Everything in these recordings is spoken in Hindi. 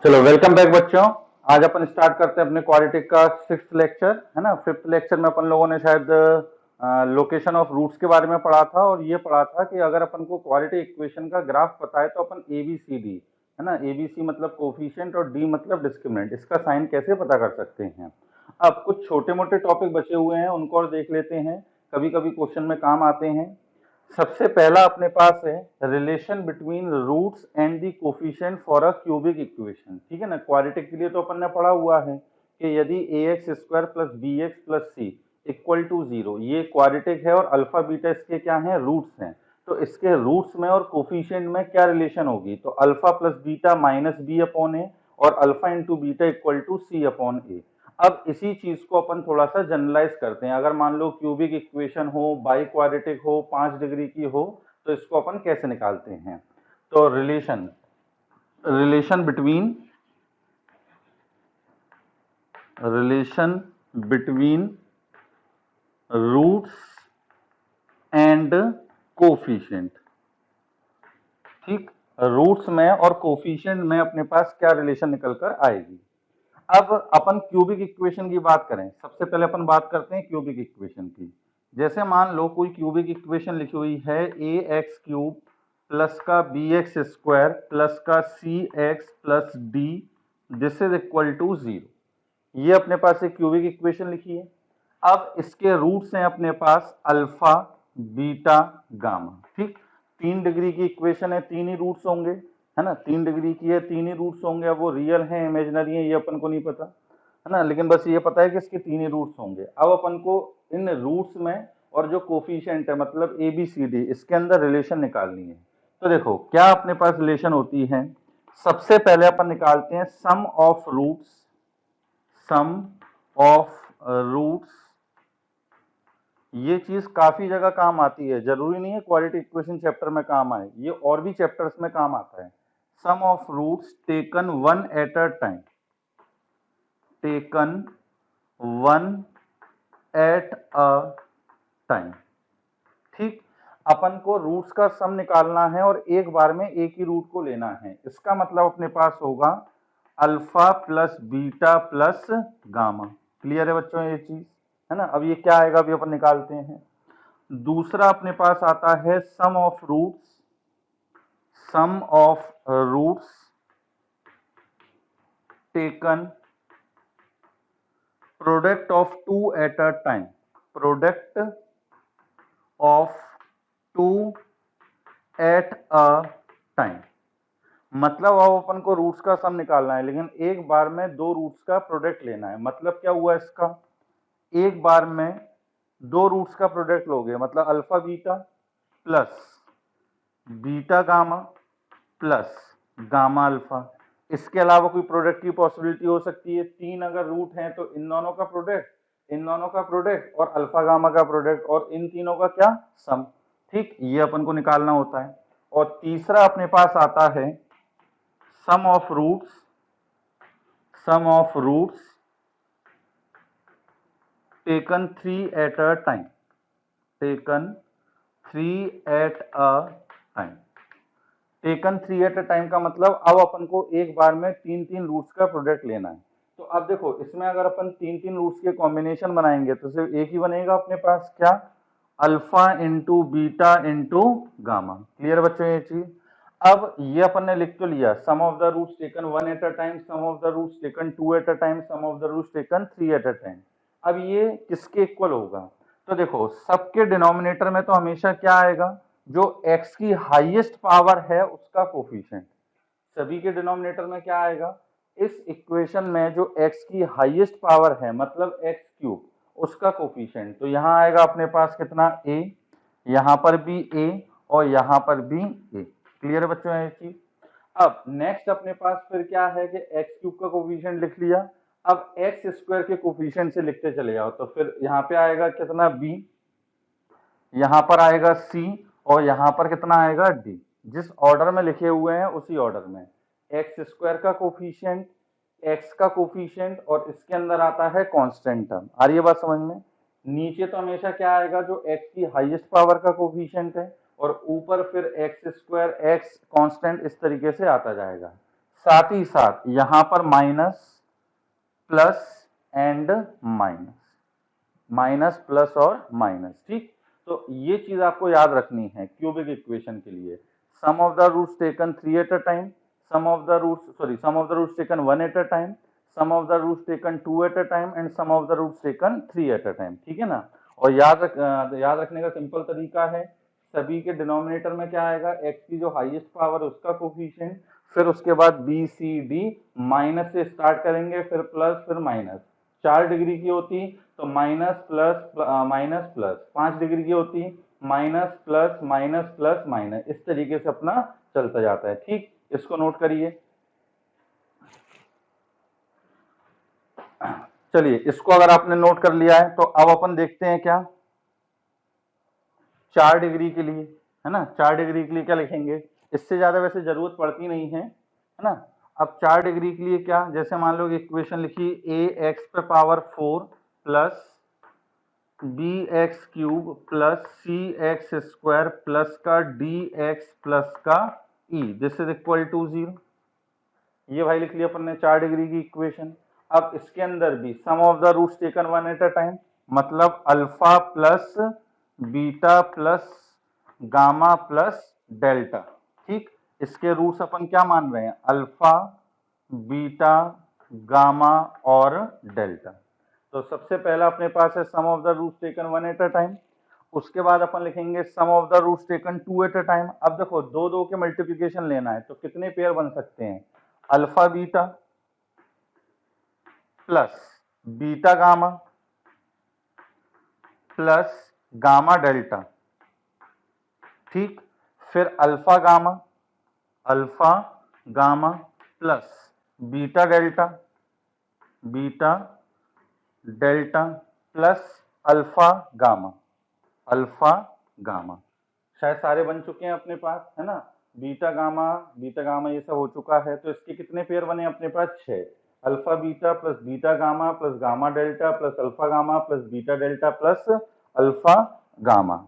चलो वेलकम बैक बच्चों। आज अपन स्टार्ट करते हैं अपने क्वाड्रेटिक का सिक्स्थ लेक्चर, है ना। फिफ्थ लेक्चर में अपन लोगों ने शायद लोकेशन ऑफ रूट्स के बारे में पढ़ा था, और ये पढ़ा था कि अगर अपन को क्वाड्रेटिक इक्वेशन का ग्राफ पता है तो अपन ABCD, है ना, ABC मतलब कोफिशिएंट और D मतलब डिस्क्रिमिनेंट, इसका साइन कैसे पता कर सकते हैं। अब कुछ छोटे मोटे टॉपिक बचे हुए हैं, उनको और देख लेते हैं, कभी कभी क्वेश्चन में काम आते हैं। सबसे पहला अपने पास है relation between roots and the coefficient for a cubic equation. ठीक है ना, क्वाड्रेटिक के लिए तो अपन ने पढ़ा हुआ है कि यदि ax square plus B x plus C equal to 0, ये क्वाड्रेटिक है और अल्फा बीटा इसके क्या हैं, रूट्स हैं, तो इसके रूट्स में और कोफिशिएंट में क्या रिलेशन होगी, तो alpha plus beta minus B upon A और alpha into beta equal to C upon A. अब इसी चीज को अपन थोड़ा सा जनरलाइज करते हैं। अगर मान लो क्यूबिक इक्वेशन हो, बाई क्वाड्रेटिक हो, 5 डिग्री की हो, तो इसको अपन कैसे निकालते हैं। तो relation relation between relation between roots and coefficient. ठीक, रूट्स में और कोफिशिएंट में अपने पास क्या रिलेशन निकल कर आएगी। अब अपन क्यूबिक इक्वेशन की बात करें, सबसे पहले अपन बात करते हैं क्यूबिक इक्वेशन की। जैसे मान लो कोई क्यूबिक इक्वेशन लिखी हुई है ax³ प्लस का bx² प्लस का cx plus d, this is equal to 0। ये अपने पास एक क्यूबिक इक्वेशन लिखी है। अब इसके रूट्स हैं अपने पास अल्फा, बीटा, गामा। ठीक, 3 डिग्री की इक्वेशन है, 3 ही रूट्स होंगे, है ना, 3 डिग्री की है, 3 ही रूट्स होंगे। अब वो रियल है इमेजिनरी है ये अपन को नहीं पता, है ना, लेकिन बस ये पता है कि इसके 3 ही रूट्स होंगे। अब अपन को इन रूट्स में और जो कोफिशिएंट है मतलब ABCD, इसके अंदर रिलेशन निकालनी है। तो देखो क्या अपने पास रिलेशन होती है। सबसे पहले अपन निकालते हैं sum of roots, sum of roots. ये चीज काफी जगह काम आती है, जरूरी नहीं है क्वाड्रेटिक इक्वेशन चैप्टर में काम आए, ये और भी चैप्टर्स में काम आता है। Sum of roots taken one at a time, taken one at a time. ठीक, अपन को रूट्स का सम निकालना है और एक बार में एक ही रूट को लेना है। इसका मतलब अपने पास होगा alpha plus beta plus gamma. Clear है बच्चों ये चीज, है ना। अब ये क्या आएगा अभी अपन निकालते हैं। दूसरा अपने पास आता है sum of roots, sum of roots taken product of two at a time, product of two at a time. मतलब अब अपन को रूट्स का सम निकालना है, लेकिन एक बार में दो रूट्स का प्रोडक्ट लेना है। मतलब क्या हुआ इसका, एक बार में दो रूट्स का प्रोडक्ट लोगे, मतलब alpha beta plus beta gamma plus gamma alpha. इसके अलावा कोई प्रोडक्ट की पॉसिबिलिटी हो सकती है। 3 अगर रूट हैं तो इन दोनों का प्रोडक्ट, इन दोनों का प्रोडक्ट और अल्फा गामा का प्रोडक्ट, और इन तीनों का क्या, सम। ठीक, ये अपन को निकालना होता है। और तीसरा अपने पास आता है sum of roots, sum of roots taken 3 at a time, taken 3 at a time. Taken 3 at a time का मतलब अब अपन को एक बार में 3 रूट्स का प्रोडक्ट लेना है। तो अब देखो इसमें अगर अपन 3 रूट्स के कॉम्बिनेशन बनाएंगे तो सिर्फ एक ही बनेगा अपने पास, क्या, alpha into beta into gamma. Clear बच्चों ये चीज। अब ये अपन ने लिख तो लिया, sum of the roots taken 1 at a time, sum of the roots taken 2 at a time, sum of the roots taken 3 at a time. अब ये किसके इक्वल होगा, तो देखो सबके डिनोमिनेटर में तो हमेशा क्या आएगा, जो x की हाईएस्ट पावर है उसका कोफिशिएंट। सभी के डिनोमिनेटर में क्या आएगा, इस इक्वेशन में जो x की हाईएस्ट पावर है मतलब x³ उसका कोफिशिएंट। तो यहां आएगा अपने पास कितना, a, यहां पर भी a और यहां पर भी a। क्लियर है बच्चों ये चीज। अब नेक्स्ट अपने पास फिर क्या है कि x³ का कोफिशिएंट लिख लिया। अब x² के कोफिशिएंट से लिखते चले जाओ, तो फिर यहाँ पे आएगा कितना, b, यहां पर आएगा c और यहां पर कितना आएगा d। जिस ऑर्डर में लिखे हुए हैं उसी ऑर्डर में, x² का कोफिशिएंट, x का कोफिशिएंट और इसके अंदर आता है कांस्टेंट टर्म। आ रही है बात समझ में। नीचे तो हमेशा क्या आएगा, जो x की हाईएस्ट पावर का कोफिशिएंट है, और ऊपर फिर x² x कांस्टेंट इस तरीके से आता जाएगा। साथ ही साथ यहां पर minus plus and minus, minus plus और माइनस, ठीक। तो ये चीज आपको याद रखनी है क्यूबिक इक्वेशन के लिए। Sum of the roots taken 3 at a time, sum of the roots taken 1 at a time, sum of the roots taken 2 at a time and sum of the roots taken 3 at a time, ठीक है ना। और याद रखने का सिंपल तरीका है, सभी के डिनोमिनेटर में क्या आएगा, एक्स की जो हाईएस्ट पावर है उसका कोफिशिएंट, फिर उसके बाद बी सी डी, माइनस से स्टार्ट करेंगे, फिर प्लस, फिर माइनस। 4 डिग्री की होती तो माइनस प्लस, 5 डिग्री की होती minus plus minus plus minus, इस तरीके से अपना चलता जाता है, ठीक। इसको नोट करिए। चलिए, इसको अगर आपने नोट कर लिया है तो अब अपन देखते हैं क्या 4 डिग्री के लिए, है ना। 4 डिग्री के लिए क्या लिखेंगे, इससे ज्यादा वैसे जरूरत पड़ती नहीं है ना। अब 4 डिग्री के लिए क्या, जैसे मान लो इक्वेशन लिखी ए एक्स पे power 4 plus B X cube plus C X square plus का डी एक्स प्लस का E, this is equal to 0। ये भाई लिख लिया अपन ने 4 डिग्री की इक्वेशन। अब इसके अंदर भी sum of the roots taken 1 at a time, मतलब alpha plus beta plus gamma plus delta, ठीक। इसके रूट्स अपन क्या मान रहे हैं, अल्फा, बीटा, गामा और डेल्टा। तो सबसे पहला अपने पास है sum of the roots taken 1 at a time, उसके बाद अपन लिखेंगे sum of the roots taken 2 at a time. अब देखो दो दो के मल्टीप्लिकेशन लेना है तो कितने पेयर बन सकते हैं, alpha beta plus beta gamma plus gamma delta, ठीक। फिर alpha gamma plus beta delta plus alpha gamma. शायद सारे बन चुके हैं अपने पास, है ना। बीटा गामा ये सब हो चुका है। तो इसके कितने पेयर बने अपने पास, 6। Alpha beta plus beta gamma plus gamma delta plus alpha gamma plus beta delta plus alpha gamma.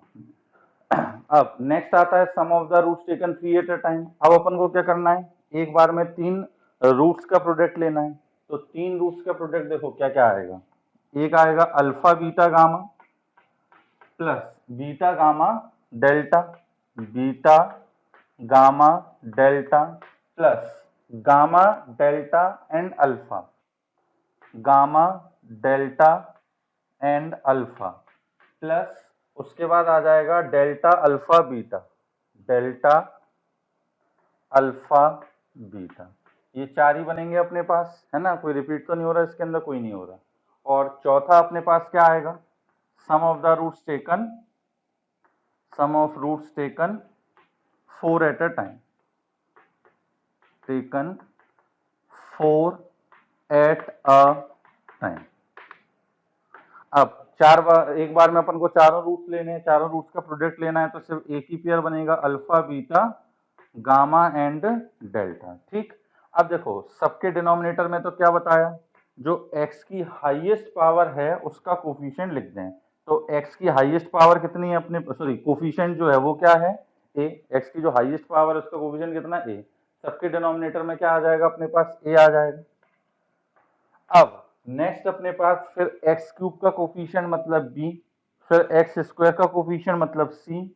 अब नेक्स्ट आता है sum of the roots taken 3 at a time. अब अपन को क्या करना है, एक बार में 3 रूट्स का प्रोडक्ट लेना है। तो 3 रूट्स का प्रोडक्ट देखो क्या क्या आएगा, एक आएगा alpha beta gamma plus beta gamma delta, beta gamma delta plus gamma delta and alpha, gamma delta and alpha plus उसके बाद आ जाएगा डेल्टा अल्फा बीटा, ये 4 ही बनेंगे अपने पास, है ना। कोई रिपीट तो नहीं हो रहा इसके अंदर, कोई नहीं हो रहा। और चौथा अपने पास क्या आएगा, sum of roots taken 4 at a time, अब एक बार में अपन को चारों रूट्स लेने हैं, चारों रूट्स का प्रोडक्ट लेना है तो सिर्फ एक ही पेयर बनेगा, alpha beta gamma and delta, ठीक। अब देखो सबके डिनोमिनेटर में तो क्या बताया, जो x की हाईएस्ट पावर है उसका कोफिशिएंट लिख दें। तो x की हाईएस्ट पावर कितनी है अपने, सॉरी कोफिशिएंट जो है वो क्या है, a। x की जो हाईएस्ट पावर है उसका कोफिशिएंट कितना, a। सबके डिनोमिनेटर में क्या आ जाएगा अपने पास, a आ जाएगा। अब नेक्स्ट अपने पास फिर एक्स क्यूब का कोफिशिएंट मतलब b, फिर एक्स स्क्वायर का कोफिशिएंट मतलब c,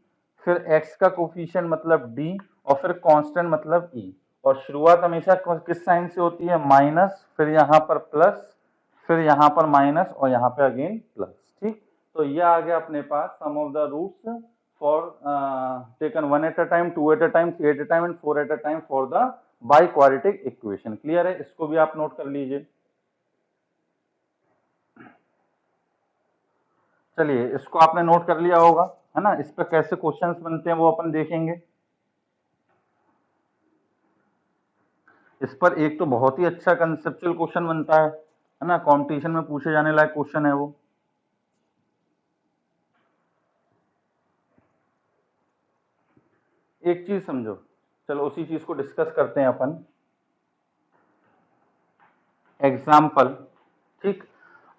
फिर x का कोफिशिएंट मतलब d और फिर कांस्टेंट मतलब e। और शुरुआत हमेशा किस साइन से होती है, माइनस, फिर यहाँ पर प्लस, फिर यहाँ पर माइनस और यहाँ पे अगेन प्लस, ठीक। तो ये आ गया अपने पास sum of the roots for taken 1 at a time, 2 at a time, 3 at a time and 4 at a time for the biquadratic equation. Clear है, इसको भी आप नोट कर लीजिए। चलिए, इसको आपने नोट कर लिया होगा, है ना। इस पर कैसे क्वेश्चंस बनते हैं वो अपन देखेंगे। इस पर एक तो बहुत ही अच्छा कंसेप्चुअल क्वेश्चन बनता है ना, कंपटीशन में पूछे जाने लायक क्वेश्चन है वो। एक चीज समझो, चलो उसी चीज को डिस्कस करते हैं अपन। एग्जाम्पल, ठीक।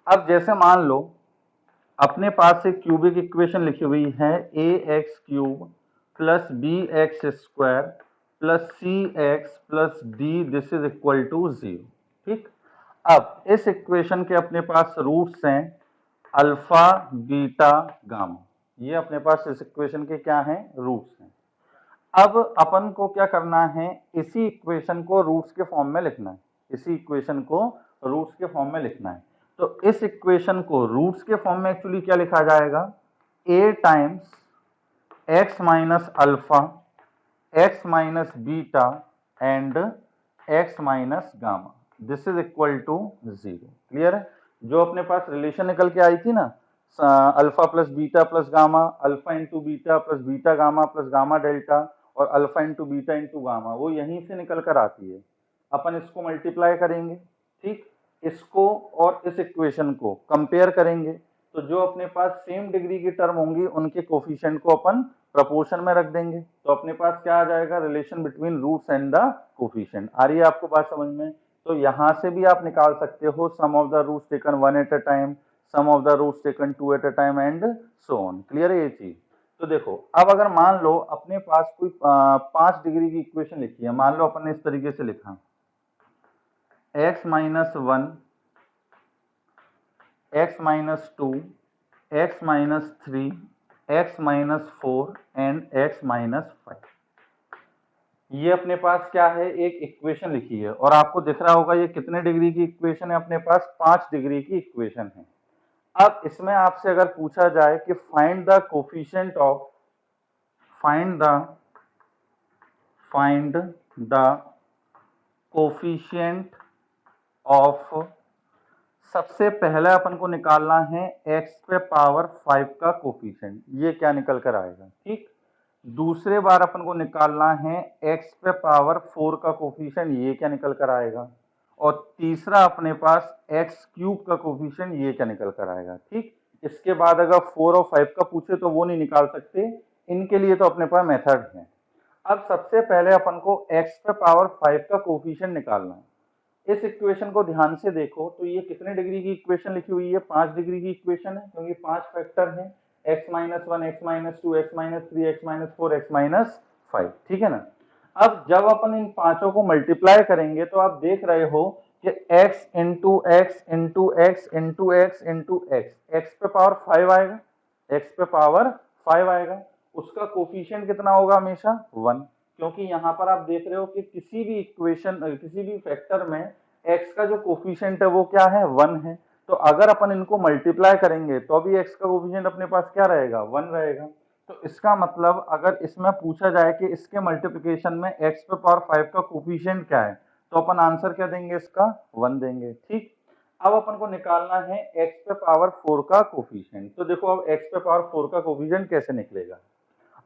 अब जैसे मान लो अपने पास एक क्यूबिक इक्वेशन लिखी हुई है A X cube plus B X square plus C X plus D this is equal to 0। ठीक, अब इस इक्वेशन के अपने पास रूट्स हैं अल्फा बीटा गामा, ये अपने पास इस इक्वेशन के क्या हैं, रूट्स हैं। अब अपन को क्या करना है, इसी इक्वेशन को रूट्स के फॉर्म में लिखना है, इसी इक्वेशन को रूट्स के फॉर्म में लिखना है। तो इस इक्वेशन को रूट्स के फॉर्म में एक्चुअली क्या लिखा जाएगा, a times x minus alpha x minus beta and x minus gamma this is equal to 0। Clear है, जो अपने पास रिलेशन निकल के आई थी ना, alpha plus beta plus gamma, alpha into beta plus beta gamma plus gamma delta और alpha into beta into gamma, वो यहीं से निकल कर आती है। अपन इसको मल्टीप्लाई करेंगे, ठीक, इसको और इस इक्वेशन को कंपेयर करेंगे, तो जो अपने पास सेम डिग्री की टर्म होंगी उनके कोफिशिएंट को अपन प्रपोर्शन में रख देंगे, तो अपने पास क्या आ जाएगा, relation between roots and the coefficient. आ रही है आपको बात समझ में? तो यहां से भी आप निकाल सकते हो sum of the roots taken 1 at a time, sum of the roots taken 2 at a time and so on. Clear है ये चीज? तो देखो, अब अगर मान लो अपने पास कोई 5 डिग्री की इक्वेशन लिखी है, मान लो अपन ने इस तरीके से लिखा x minus 1 x minus 2 x minus 3 x minus 4 and x minus 5। ये अपने पास क्या है, एक इक्वेशन लिखी है और आपको दिख रहा होगा ये कितने डिग्री की इक्वेशन है, अपने पास 5 डिग्री की इक्वेशन है। अब इसमें आपसे अगर पूछा जाए कि find the coefficient of, find the coefficient of, सबसे पहले अपन को निकालना है x पे पावर 5 का कोफिशिएंट, ये क्या निकल कर आएगा। ठीक, दूसरे बार अपन को निकालना है x पे पावर 4 का कोफिशिएंट, ये क्या निकल कर आएगा, और तीसरा अपने पास x क्यूब का कोफिशिएंट, ये क्या निकल कर आएगा। ठीक, इसके बाद अगर 4 और 5 का पूछे तो वो नहीं निकाल सकते, इनके लिए तो अपने पास मेथड है। अब सबसे पहले अपन को x पे पावर 5 का कोफिशिएंट निकालना है। इस इक्वेशन को ध्यान से देखो तो ये कितने डिग्री की इक्वेशन लिखी हुई है, 5 डिग्री की इक्वेशन है, क्योंकि 5 फैक्टर है, x minus 1 x minus 2 x minus 3 x minus 4 x minus 5। ठीक है ना, अब जब अपन इन पांचों को मल्टीप्लाई करेंगे तो आप देख रहे हो कि x into x into x into x into x, x पे पावर 5 आएगा, x पे पावर 5 आएगा, उसका कोफिशिएंट कितना होगा, हमेशा 1, क्योंकि यहाँ पर आप देख रहे हो कि किसी भी इक्वेशन, किसी भी फैक्टर में x का जो कोफिशिएंट है वो क्या है, 1 है। तो अगर अपन इनको मल्टीप्लाई करेंगे तो अभी x का कोफिशिएंट अपने पास क्या रहेगा, 1 रहेगा। तो इसका मतलब अगर इसमें पूछा जाए कि इसके मल्टीप्लिकेशन में x पे पावर 5 का कोफिशिएंट क्या है, तो अपन आंसर क्या देंगे, इसका 1 देंगे। ठीक, अब अपन को निकालना है x पे पावर 4 का कोफिशिएंट। तो देखो अब x पे पावर 4 का कोफिशिएंट कैसे निकलेगा,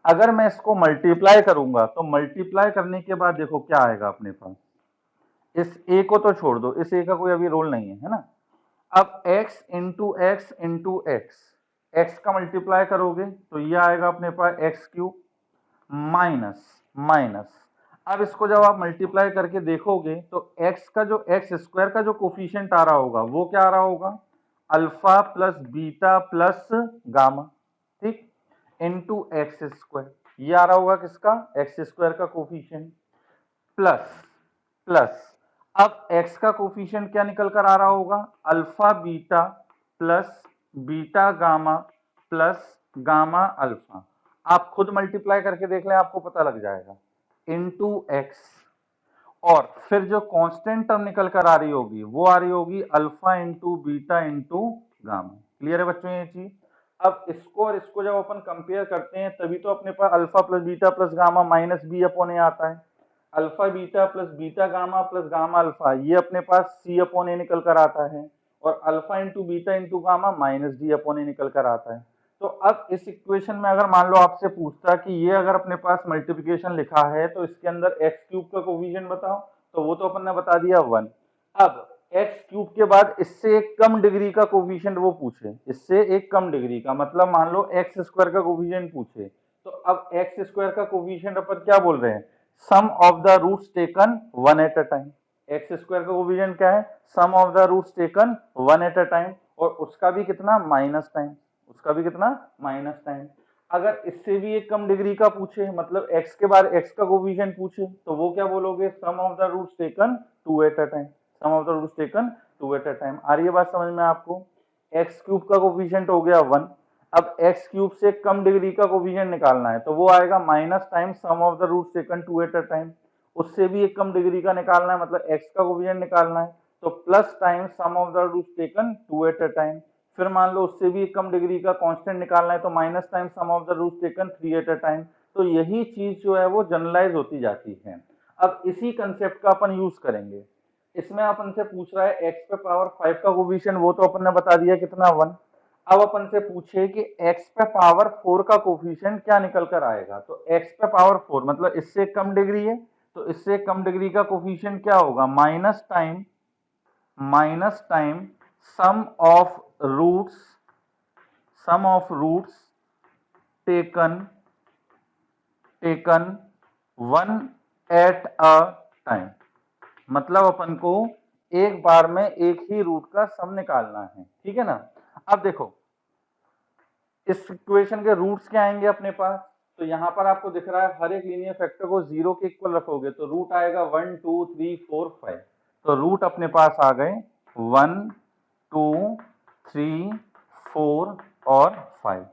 अगर मैं इसको मल्टीप्लाई करूंगा तो मल्टीप्लाई करने के बाद देखो क्या आएगा अपने पास, इस a को तो छोड़ दो, इस a का कोई अभी रोल नहीं है ना। अब x into x into x का मल्टीप्लाई करोगे तो ये आएगा अपने पास एक्स क्यूब माइनस माइनस, अब इसको जब आप मल्टीप्लाई करके देखोगे तो x का जो एक्स स्क्वायर का जो कोफिशिएंट आ रहा होगा वो क्या आ रहा होगा, alpha plus beta plus gamma, ठीक, इंटू एक्स स्क्वायर, ये आ रहा होगा किसका, एक्स स्क्वायर का कोफिशिएंट, प्लस प्लस अब x का कोफिशिएंट क्या निकल कर आ रहा होगा, alpha beta plus beta gamma plus gamma alpha, आप खुद मल्टीप्लाई करके देख लें आपको पता लग जाएगा, इंटू एक्स, और फिर जो कांस्टेंट टर्म निकल कर आ रही होगी वो आ रही होगी alpha into beta into gamma. Clear है बच्चों ये चीज? अब इसको और इसको जब अपन कंपेयर करते हैं तभी तो अपने पास alpha plus beta plus gamma minus B upon A आता है, alpha beta plus beta gamma plus gamma alpha, ये अपने पास सी अपॉन ए निकल कर आता है, और alpha into beta into gamma minus D upon A निकल कर आता है। तो अब इस इक्वेशन में अगर मान लो आपसे पूछता कि ये अगर अपने पास मल्टीप्लिकेशन लिखा है तो इसके अंदर एक्स क्यूब का कोफिशिएंट बताओ, तो वो तो अपन ने बता दिया 1। अब एक्स क्यूब के बाद इससे एक कम डिग्री का कोफिशिएंट वो पूछे, इससे एक कम डिग्री का मतलब मान लो एक्स स्क्वायर का कोफिशिएंट पूछे, तो अब एक्स स्क्वायर का कोफिशिएंट अपन क्या बोल रहे हैं, sum of the roots taken 1 at a time. X square का कोफिशिएंट क्या है, sum of the roots taken 1 at a time, और उसका भी कितना, माइनस टाइम, उसका भी कितना, माइनस टाइम। अगर इससे भी एक कम डिग्री का पूछे, मतलब x के बारे x का कोफिशिएंट पूछे, तो वो क्या बोलोगे, sum of the roots taken 2 at a time, sum of the roots taken 2 at a time. आ रही है बात समझ में आपको? x क्यूब का कोफिशिएंट हो गया 1, अब x क्यूब से कम डिग्री का कोफिशिएंट निकालना है, तो वो आएगा minus time sum of the roots taken 2 at a time. उससे भी एक कम डिग्री का निकालना है, मतलब x का कोफिशिएंट निकालना है, तो plus time sum of the roots taken 2 at a time. फिर मान लो उससे भी कम डिग्री का कांस्टेंट निकालना है, तो minus time sum of the roots taken 3 at a time. तो यही चीज जो है वो जनरलाइज होती जाती है। अब इसी कंसेप्ट का अपन यूज करेंगे। इसमें अपन से पूछ रहा है x पे पावर 5 का कोफिशिएंट, वो तो अपन ने बता दिया कितना 1। अब अपन से पूछे कि x पे पावर 4 का कोफिशिएंट क्या निकल कर आएगा, तो x पे पावर 4 मतलब इससे कम डिग्री है, तो इससे कम डिग्री का कोफिशिएंट क्या होगा, minus time sum of roots taken 1 at a time. मतलब अपन को एक बार में एक ही रूट का सम निकालना है, ठीक है ना। अब देखो इस इक्वेशन के रूट्स क्या आएंगे अपने पास, तो यहां पर आपको दिख रहा है हर एक लीनियर फैक्टर को 0 के इक्वल रखोगे तो रूट आएगा 1 2 3 4 5। तो रूट अपने पास आ गए 1 2 3 4 और 5।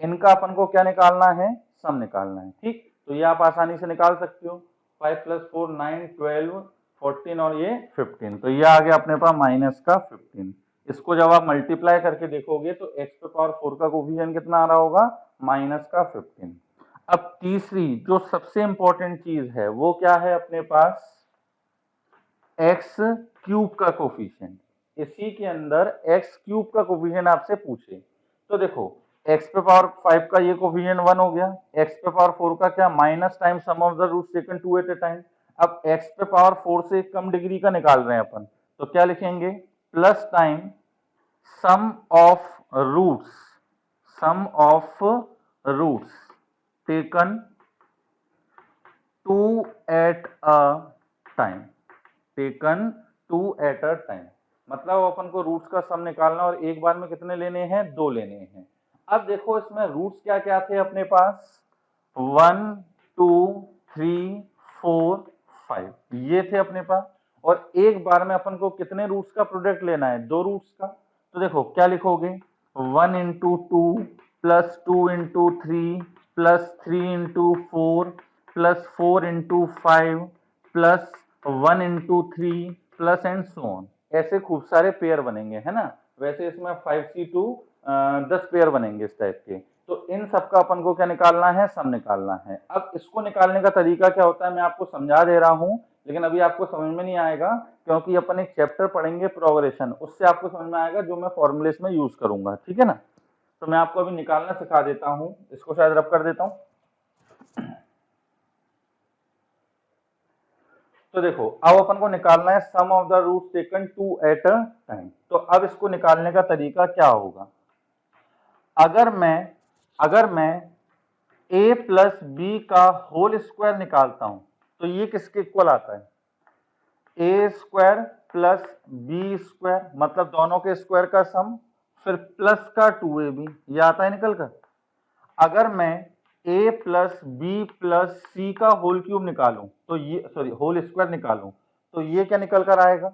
इनका अपन को क्या निकालना है, सम निकालना है, ठीक। तो ये आप आसानी से निकाल सकते हो, 5 + 4 9 12 14 और ये 15। तो ये आ गया अपने पास माइनस का 15। इसको जब आप मल्टीप्लाई करके देखोगे तो x पे पावर 4 का कोफिशिएंट कितना आ रहा होगा, माइनस का 15। अब तीसरी जो सबसे इंपॉर्टेंट चीज है वो क्या है अपने पास, x क्यूब का कोफिशिएंट। इसी के अंदर x क्यूब का कोफिशिएंट आपसे पूछे, तो देखो x पे पावर 5 का ये कोफिशिएंट 1 हो गया, x पे पावर 4 का क्या, minus time sum of the roots taken 2 at a time. अब x पे पावर 4 से कम डिग्री का निकाल रहे हैं अपन, तो क्या लिखेंगे, plus time sum of roots taken 2 at a time, मतलब अपन को रूट्स का सम निकालना और एक बार में कितने लेने हैं, 2 लेने हैं। अब देखो इसमें रूट्स क्या क्या थे अपने पास, 1 2 3 4 5 ये थे अपने पास, और एक बार में अपन को कितने रूट्स का प्रोडक्ट लेना है, 2 रूट्स का। तो देखो क्या लिखोगे, 1 into 2 plus 2 into 3 plus 3 into 4 plus 4 into 5 plus 1 into 3 plus and so on. ऐसे खूब सारे पेयर बनेंगे, है ना। वैसे इसमें 5C2 10 पेयर बनेंगे इस टाइप के। तो इन सब का अपन को क्या निकालना है, सम निकालना है। अब इसको निकालने का तरीका क्या होता है मैं आपको समझा दे रहा हूं, लेकिन अभी आपको समझ में नहीं आएगा क्योंकि अपन एक चैप्टर पढ़ेंगे प्रोग्रेशन, उससे आपको समझ में आएगा जो मैं फॉर्मूलेस में यूज करूंगा, ठीक है ना। तो मैं आपको अभी निकालना सिखा देता हूं, इसको शायद रब कर देता हूं। तो देखो अब अपन को निकालना है sum of the roots taken 2 at a time. तो अब इसको निकालने का तरीका क्या होगा, अगर मैं a प्लस बी का होल स्क्वायर निकालता हूं तो ये किसके इक्वल आता है, ए स्क्वायर प्लस बी स्क्वायर, मतलब दोनों के स्क्वायर का सम, फिर प्लस का 2ab, ये आता है निकल कर। अगर मैं a प्लस बी प्लस सी का होल क्यूब निकालूं तो ये, सॉरी होल स्क्वायर निकालूं तो ये क्या निकल कर आएगा,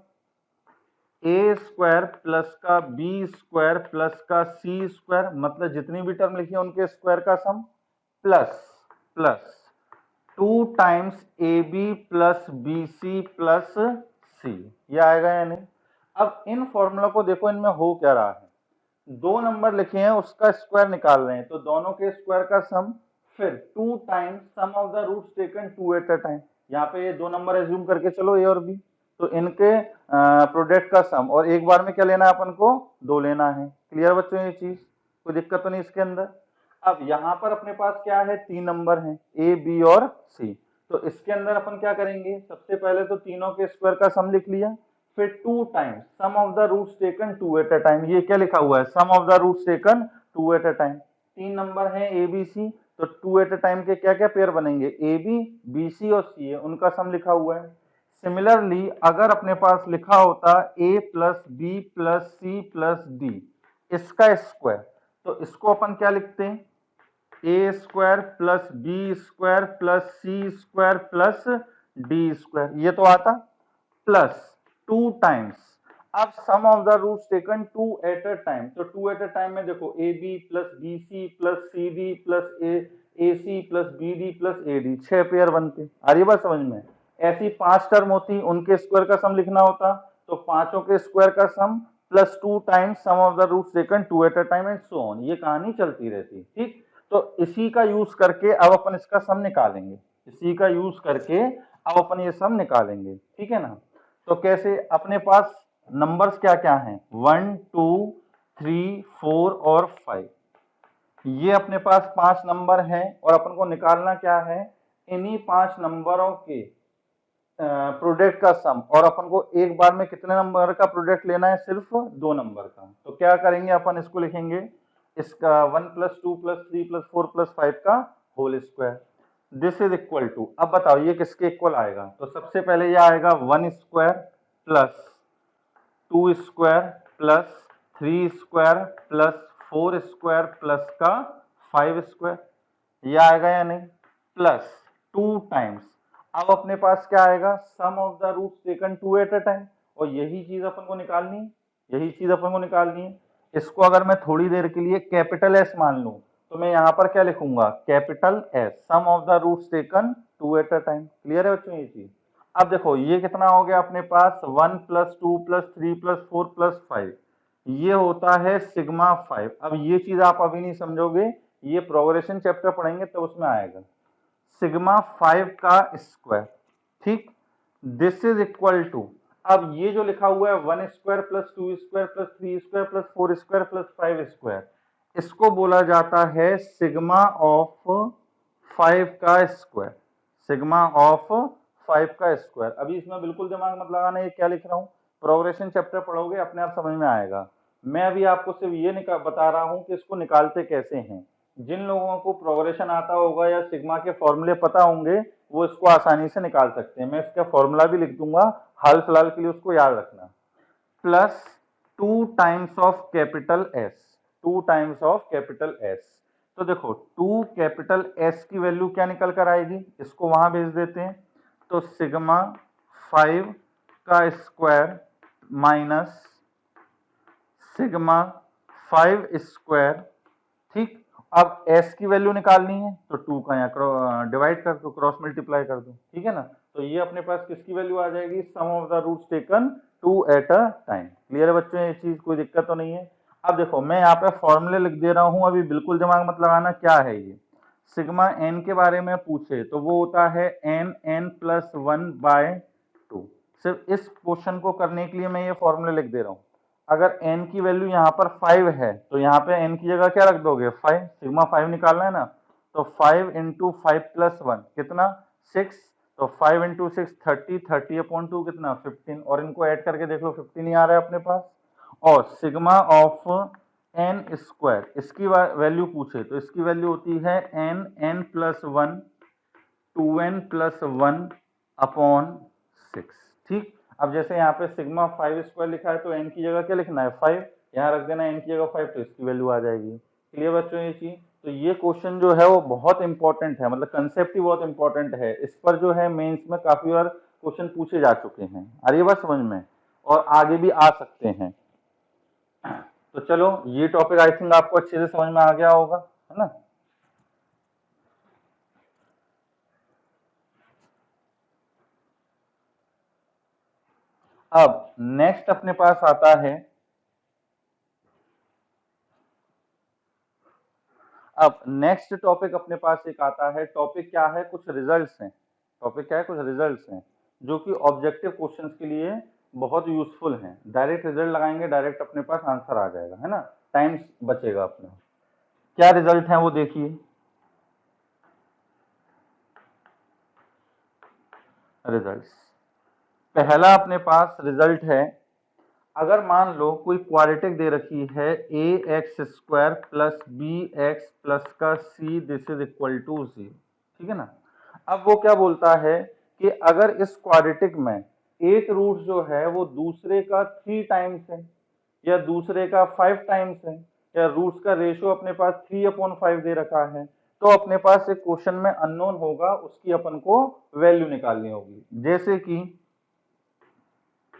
ए स्क्वायर प्लस का बी स्क्वायर प्लस का सी स्क्वायर, मतलब जितनी भी टर्म लिखी है उनके स्क्वायर का sum, plus 2 times A B plus B C plus C, ये आएगा या नहीं। अब इन फॉर्मूला को देखो, इनमें हो क्या रहा है, 2 नंबर लिखे हैं उसका स्क्वायर निकाल रहे हैं, तो दोनों के स्क्वायर का सम, फिर 2 times sum of the roots taken 2 at a time. यहाँ पे ये 2 नंबर एज्यूम करके चलो ए और बी, तो इनके प्रोडक्ट का सम, और एक बार में क्या लेना है अपन को, 2 लेना है। क्लियर बच्चों ये चीज, कोई दिक्कत तो नहीं इसके अंदर। अब यहाँ पर अपने पास क्या है, 3 नंबर हैं ए बी और सी, तो इसके अंदर अपन क्या करेंगे, सबसे पहले तो तीनों के स्क्वायर का सम लिख लिया, फिर 2 times sum of the roots taken 2 at a time, ये क्या लिखा हुआ है, sum of the roots taken 2 at a time. 3 number है ए बी सी, तो 2 एट अ टाइम के क्या क्या पेयर बनेंगे, ए बी बी सी और सी है, उनका सम लिखा हुआ है। सिमिलरली अगर अपने पास लिखा होता A plus B plus C plus D, इसका स्क्वायर, तो इसको अपन क्या लिखते हैं, A square plus B square plus C square plus D square, ये तो आता, प्लस 2 टाइम्स, अब sum of the roots taken 2 at a time, तो 2 एट अ टाइम में देखो A B plus B C plus C D plus A C plus B D plus A D, 6 pair बनते। आ रही बात समझ में? ऐसी 5 टर्म होती, उनके स्क्वायर का सम लिखना होता, तो पांचों के स्क्वायर का sum plus 2 times sum of the roots taken 2 at a time and so on, ये कहानी चलती रहती। ठीक, तो इसी का यूज करके अब अपन इसका सम निकालेंगे, इसी का यूज करके अब अपन ये सम निकालेंगे, ठीक है ना। तो कैसे, अपने पास नंबर्स क्या क्या हैं, 1 2 3 4 और 5, ये अपने पास 5 नंबर हैं और अपन को निकालना क्या है, इन्हीं 5 नंबरों के प्रोडक्ट का सम, और अपन को एक बार में कितने नंबर का प्रोडक्ट लेना है, सिर्फ 2 नंबर का। तो क्या करेंगे अपन, इसको लिखेंगे, इसका 1 + 2 + 3 + 4 + 5 का whole square, this is equal to, अब बताओ ये किसके इक्वल आएगा, तो सबसे पहले ये आएगा 1 square plus 2 square plus 3 square plus 4 square plus का 5 स्क्वायर, ये आएगा या नहीं, प्लस 2 टाइम्स, अब अपने पास क्या आएगा, sum of the roots taken 2 at a time, और यही चीज अपन को निकालनी है, यही चीज अपन को निकालनी है। इसको अगर मैं थोड़ी देर के लिए कैपिटल एस मान लूं, तो मैं यहाँ पर क्या लिखूंगा, capital S, sum of the roots taken 2 at a time. Clear है बच्चों ये चीज? अब देखो ये कितना हो गया अपने पास, 1 + 2 + 3 + 4 + 5, ये होता है सिग्मा 5। अब ये चीज आप अभी नहीं समझोगे, ये प्रोग्रेशन चैप्टर पढ़ेंगे तब उसमें आएगा, सिग्मा 5 का स्क्वायर। ठीक, दिस इज इक्वल टू, अब ये जो लिखा हुआ है 1 square plus 2 square plus 3 square plus 4 square plus 5 square, इसको बोला जाता है सिग्मा ऑफ 5 का स्क्वायर, सिग्मा ऑफ 5 का स्क्वायर। अभी इसमें बिल्कुल दिमाग मत लगाना ये क्या लिख रहा हूँ, प्रोग्रेशन चैप्टर पढ़ोगे अपने आप समझ में आएगा। मैं अभी आपको सिर्फ ये बता रहा हूँ कि इसको निकालते कैसे हैं। जिन लोगों को प्रोग्रेशन आता होगा या सिग्मा के फॉर्मूले पता होंगे वो इसको आसानी से निकाल सकते हैं, मैं इसका फॉर्मूला भी लिख दूंगा, हाल फिलहाल के लिए उसको याद रखना, plus 2 times of capital S, 2 times of capital S. तो देखो 2 कैपिटल एस की वैल्यू क्या निकल कर आएगी, इसको वहां भेज देते हैं, तो सिग्मा 5 का स्क्वायर माइनस सिग्मा 5 स्क्वायर। ठीक, अब s की वैल्यू निकालनी है तो 2 का यहाँ डिवाइड कर दो, क्रॉस मल्टीप्लाई कर दो, ठीक है ना। तो ये अपने पास किसकी वैल्यू आ जाएगी, sum of the roots taken 2 at a time. Clear है बच्चों ये चीज, कोई दिक्कत तो नहीं है? अब देखो मैं यहाँ पे फॉर्मूले लिख दे रहा हूँ, अभी बिल्कुल दिमाग मत लगाना क्या है ये। सिग्मा n के बारे में पूछे तो वो होता है n(n+1/2), सिर्फ इस क्वेश्चन को करने के लिए मैं ये फॉर्मूले लिख दे रहा हूँ। अगर n की वैल्यू यहाँ पर 5 है तो यहाँ पे n की जगह क्या रख दोगे, 5, सिग्मा 5 निकालना है ना, तो 5 × 5 + 1 कितना, 6, तो 5 × 6 30, 30/2 कितना 15, और इनको ऐड करके देख लो 15 ही आ रहा है अपने पास। और सिग्मा ऑफ n स्क्वायर, इसकी वैल्यू पूछे तो इसकी वैल्यू होती है n(n+1) 2n+1/6। ठीक, अब जैसे यहाँ पे सिग्मा 5 स्क्वायर लिखा है तो n की जगह क्या लिखना है, 5, यहाँ रख देना n की जगह 5, तो इसकी वैल्यू आ जाएगी। क्लियर बच्चों ये चीज? तो ये क्वेश्चन जो है वो बहुत इंपॉर्टेंट है, मतलब कंसेप्ट ही बहुत इंपॉर्टेंट है, इस पर जो है मेंस में काफी बार क्वेश्चन पूछे जा चुके हैं। आ रही है बात समझ में, और आगे भी आ सकते हैं। तो चलो ये टॉपिक आई थिंक आपको अच्छे से समझ में आ गया होगा, है ना। अब नेक्स्ट अपने पास आता है, अब नेक्स्ट टॉपिक अपने पास एक आता है, टॉपिक क्या है, कुछ रिजल्ट्स हैं। टॉपिक क्या है, कुछ रिजल्ट्स हैं जो कि ऑब्जेक्टिव क्वेश्चंस के लिए बहुत यूजफुल हैं। डायरेक्ट रिजल्ट लगाएंगे, डायरेक्ट अपने पास आंसर आ जाएगा, है ना, टाइम बचेगा अपना। क्या रिजल्ट है वो देखिए, रिजल्ट्स, पहला अपने पास रिजल्ट है, अगर मान लो कोई क्वाड्रेटिक दे रखी है ax² + bx प्लस का c, this is equal to 0, ठीक है ना। अब वो क्या बोलता है कि अगर इस क्वाड्रेटिक में एक रूट जो है वो दूसरे का 3 टाइम्स है या दूसरे का 5 टाइम्स है, या रूट्स का रेशियो अपने पास 3/5 दे रखा है, तो अपने पास एक क्वेश्चन में अननोन होगा, उसकी अपन को वैल्यू निकालनी होगी। जैसे कि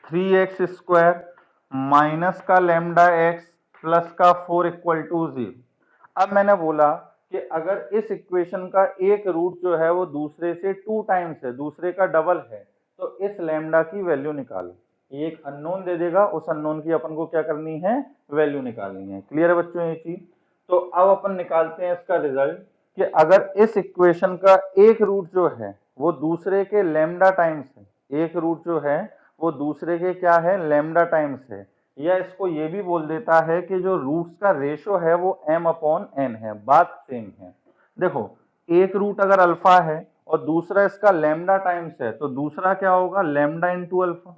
3x स्क्वायर माइनस का लैम्डा x प्लस का 4 इक्वल टू 0। अब मैंने बोला कि अगर इस इक्वेशन का एक रूट जो है वो दूसरे से 2 टाइम्स है, दूसरे का डबल है, तो इस लैम्डा की वैल्यू निकालो। ये एक अननोन दे देगा, उस अननोन की अपन को क्या करनी है, वैल्यू निकालनी है। क्लियर है बच्चों ये चीज? तो अब अपन निकालते हैं इसका रिजल्ट कि अगर इस इक्वेशन का एक रूट जो है वो दूसरे के लैम्डा टाइम्स है, एक रूट जो है वो दूसरे के क्या है, लैम्डा टाइम्स है, या इसको ये भी बोल देता है कि जो रूट्स का रेशो है वो m अपॉन n है, बात सेम है। देखो एक रूट अगर अल्फा है और दूसरा इसका लैम्डा टाइम्स है, तो दूसरा क्या होगा, लैम्डा इंटू अल्फा।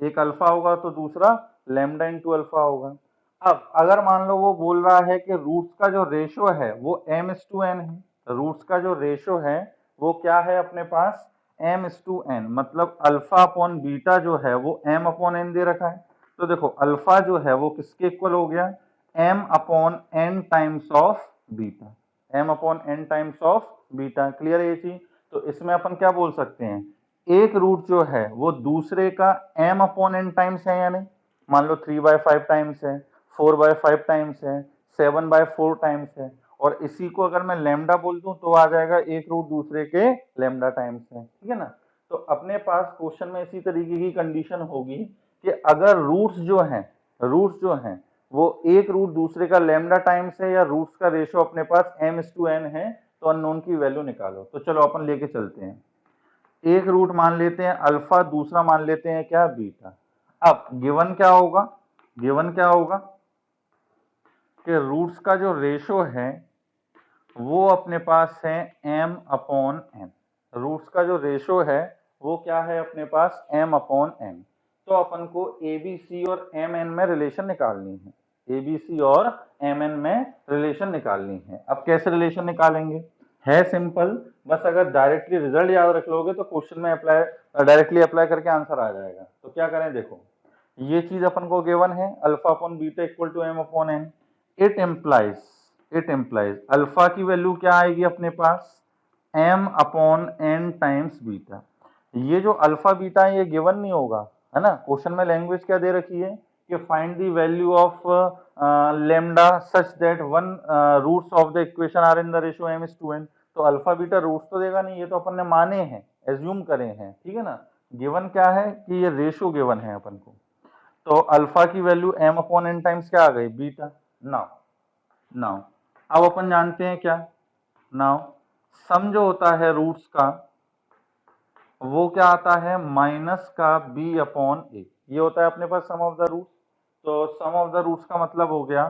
एक अल्फा होगा तो दूसरा लैम्डा इंटू अल्फा होगा। अब अगर मान लो वो बोल रहा है कि रूट्स का जो रेशो है वो m/n है, रूट्स का जो रेशो है वो क्या है अपने पास, m/n, मतलब अल्फा अपॉन बीटा जो है वो m अपॉन n दे रखा है। तो देखो अल्फा जो है वो किसके इक्वल हो गया, m upon n times of beta, m upon n times of beta. Clear है ये चीज? तो इसमें अपन क्या बोल सकते हैं, एक रूट जो है वो दूसरे का m अपॉन n टाइम्स है या नहीं। मान लो 3/5 टाइम्स है, 4/5 टाइम्स है, 7/4 टाइम्स है, और इसी को अगर मैं लैम्डा बोल दूं तो आ जाएगा एक रूट दूसरे के लैम्डा टाइम्स है। ठीक है ना? तो अपने पास क्वेश्चन में इसी तरीके की कंडीशन होगी कि अगर रूट्स जो हैं वो एक रूट दूसरे का लैम्डा टाइम्स है या रूट्स का रेशो अपने पास m/n है, तो अननोन की वैल्यू निकालो। तो चलो अपन लेके चलते हैं। एक रूट मान लेते हैं अल्फा, दूसरा मान लेते हैं क्या, बीटा। अब गिवन क्या होगा, गिवन क्या होगा कि रूट्स का जो रेशो है वो अपने पास है m अपॉन n। रूट्स का जो रेशो है वो क्या है अपने पास, m अपॉन n। तो अपन को abc और mn में रिलेशन निकालनी है, abc और mn में रिलेशन निकालनी है। अब कैसे रिलेशन निकालेंगे, है सिंपल, बस अगर डायरेक्टली रिजल्ट याद रख लोगे तो क्वेश्चन में अप्लाई, डायरेक्टली अप्लाई करके आंसर आ जाएगा। तो क्या करें, देखो ये चीज अपन को गिवन है alpha upon beta equal to m upon n। It implies alpha की वैल्यू क्या आएगी अपने पास, m upon n times beta. ये जो अल्फा बीटा है ये गिवन नहीं होगा, है ना। क्वेश्चन में लैंग्वेज क्या दे रखी है कि find the value of lambda such that one roots of the equation are in the ratio m/n। तो अल्फा बीटा रूट्स तो देगा नहीं, ये तो अपन ने माने हैं, एज्यूम करे हैं। ठीक है ना? गिवन क्या है कि ये रेशियो गिवन है अपन को। तो अल्फा की value m upon n times क्या आ गई, बीटा। नाउ अब अपन जानते हैं क्या, नाउ सम जो होता है रूट्स का वो क्या आता है, माइनस का b अपॉन ए। ये होता है अपने पास सम ऑफ द रूट्स। तो सम ऑफ द रूट्स का मतलब हो गया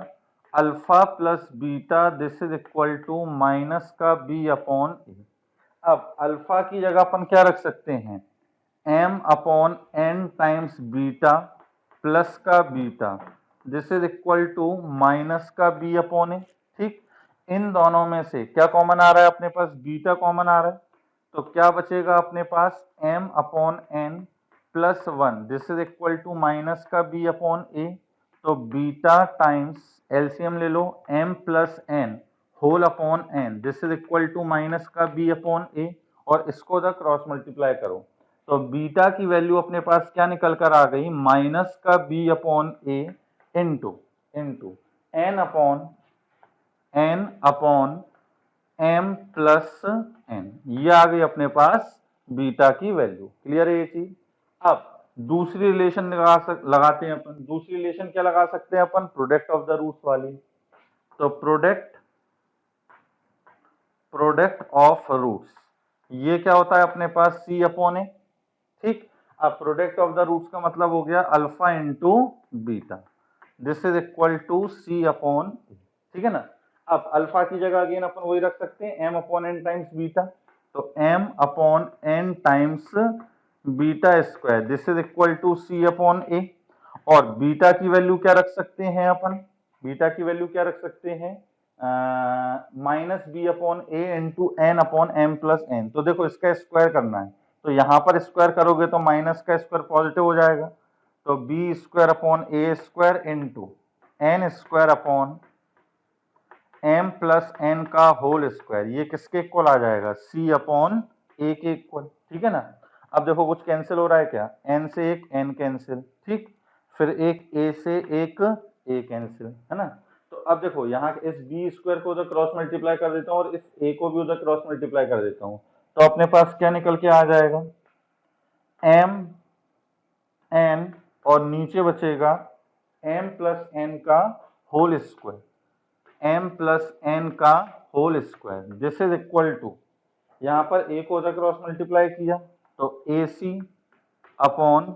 alpha plus beta, this is equal to minus का b अपॉन ए। अब अल्फा की जगह अपन क्या रख सकते हैं, m upon n times beta plus का beta, this is equal to minus का b अपॉन ए। ठीक, इन दोनों में से क्या कॉमन आ रहा है अपने पास, बीटा कॉमन आ रहा है। तो क्या बचेगा अपने पास, m upon n plus 1, this is equal to minus का b अपॉन ए। तो बीटा टाइम्स एलसीएम ले लो, m plus n whole upon n, this is equal to minus का b अपॉन ए, और इसको द क्रॉस मल्टीप्लाई करो। तो बीटा की वैल्यू अपने पास क्या निकल कर आ गई, माइनस का b upon A into n upon m plus n, ये आ गई अपने पास बीटा की वैल्यू। क्लियर है ये चीज? अब दूसरी रिलेशन लगाते हैं अपन। दूसरी रिलेशन क्या लगा सकते हैं अपन, प्रोडक्ट ऑफ द रूट्स वाली। तो प्रोडक्ट ऑफ रूट्स, ये क्या होता है अपने पास, c अपॉन ए। ठीक, अब प्रोडक्ट ऑफ द रूट्स का मतलब हो गया alpha into beta, this is equal to c upon A. ठीक है ना? अब अल्फा की जगह अगेन अपन वही रख सकते हैं, m upon n times beta. तो m upon n times beta square, this is equal to c upon A. और बीटा की वैल्यू क्या रख सकते हैं अपन, बीटा की वैल्यू क्या रख सकते हैं, minus B upon A into N upon M plus N. तो देखो इसका स्क्वायर करना है, तो यहां पर स्क्वायर करोगे तो माइनस का स्क्वायर पॉजिटिव हो जाएगा। तो B square upon A square into N square upon m plus n का होल स्क्वायर, ये किसके इक्वल आ जाएगा, c अपॉन a के इक्वल, ठीक है ना। अब देखो कुछ कैंसिल हो रहा है क्या, n से एक n कैंसिल, ठीक, फिर एक a से एक a कैंसिल, है ना। तो अब देखो यहाँ इस b स्क्वायर को उधर क्रॉस मल्टीप्लाई कर देता हूँ और इस a को भी उधर क्रॉस मल्टीप्लाई कर देता हूँ, तो अपने पास क्या निकल के आ जाएगा, m n और नीचे बचेगा m प्लस n का whole square, m plus n का whole square, this is equal to, यहाँ पर a को उधर क्रॉस मल्टीप्लाई किया तो ac upon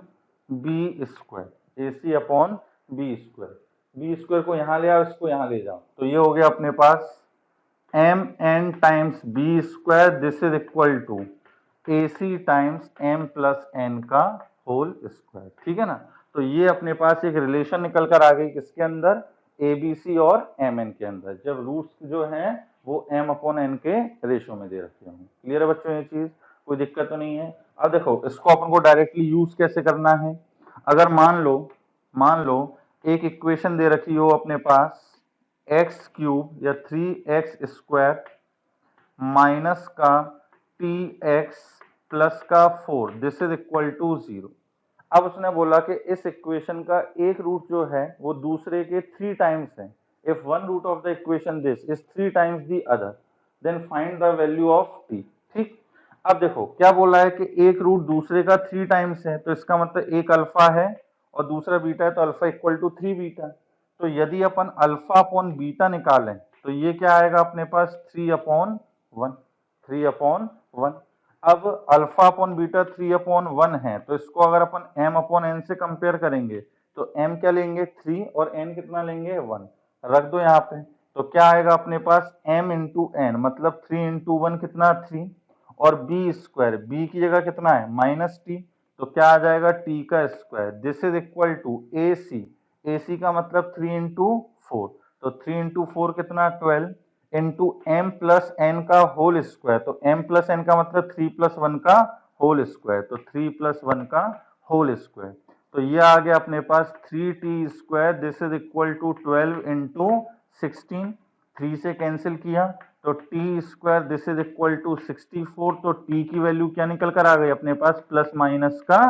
B square, ac upon B square, B square को यहाँ ले आओ, इसको यहाँ ले जाओ, तो ये हो गया अपने पास m n times B square, this is equal to ac times m plus n का होल स्क्वायर, ठीक है ना। तो ये अपने पास एक रिलेशन निकल कर आ गई किसके अंदर, abc और mn के अंदर, जब रूट्स जो हैं वो m अपॉन n के रेशियो में दे रखे हों। क्लियर है बच्चों ये चीज, कोई दिक्कत तो नहीं है। अब देखो इसको अपन को डायरेक्टली यूज कैसे करना है, अगर मान लो एक इक्वेशन दे रखी हो अपने पास एक्स क्यूब या 3x स्क्वायर माइनस का tx प्लस का 4, दिस इज इक्वल टू 0। अब उसने बोला कि इस इक्वेशन का एक रूट जो है वो दूसरे के 3 टाइम्स है, if one root of the equation this is 3 times the other then find the value of t, ठीक। अब देखो क्या बोला है कि एक रूट दूसरे का 3 टाइम्स है, तो इसका मतलब एक अल्फा है और दूसरा बीटा है, तो अल्फा इक्वल टू 3 बीटा। तो यदि अपन अल्फा अपॉन बीटा निकालें तो ये क्या आएगा अपने पास 3 अपॉन 1, 3 अपॉन 1। अब अल्फा अपॉन बीटा 3 अपॉन 1 है, तो इसको अगर अपन m अपॉन n से कंपेयर करेंगे तो m क्या लेंगे 3 और n कितना लेंगे 1, रख दो यहाँ पे, तो क्या आएगा अपने पास m इंटू n, मतलब 3 इंटू 1 कितना 3, और b स्क्वायर, b की जगह कितना है माइनस t, तो क्या आ जाएगा t का square, this is equal to ac, ac का मतलब 3 इंटू 4, तो 3 इंटू 4 कितना 12 इंटू m प्लस n का होल स्क्वायर, तो m प्लस n का मतलब 3 प्लस 1 का होल स्क्वायर, तो 3 प्लस 1 का होल स्क्वायर, तो ये आ गया अपने पास 3t square, this is equal to 12 into 16, 3 से कैंसिल किया तो t square, this is equal to 64, तो t की वैल्यू क्या निकल कर आ गई अपने पास प्लस माइनस का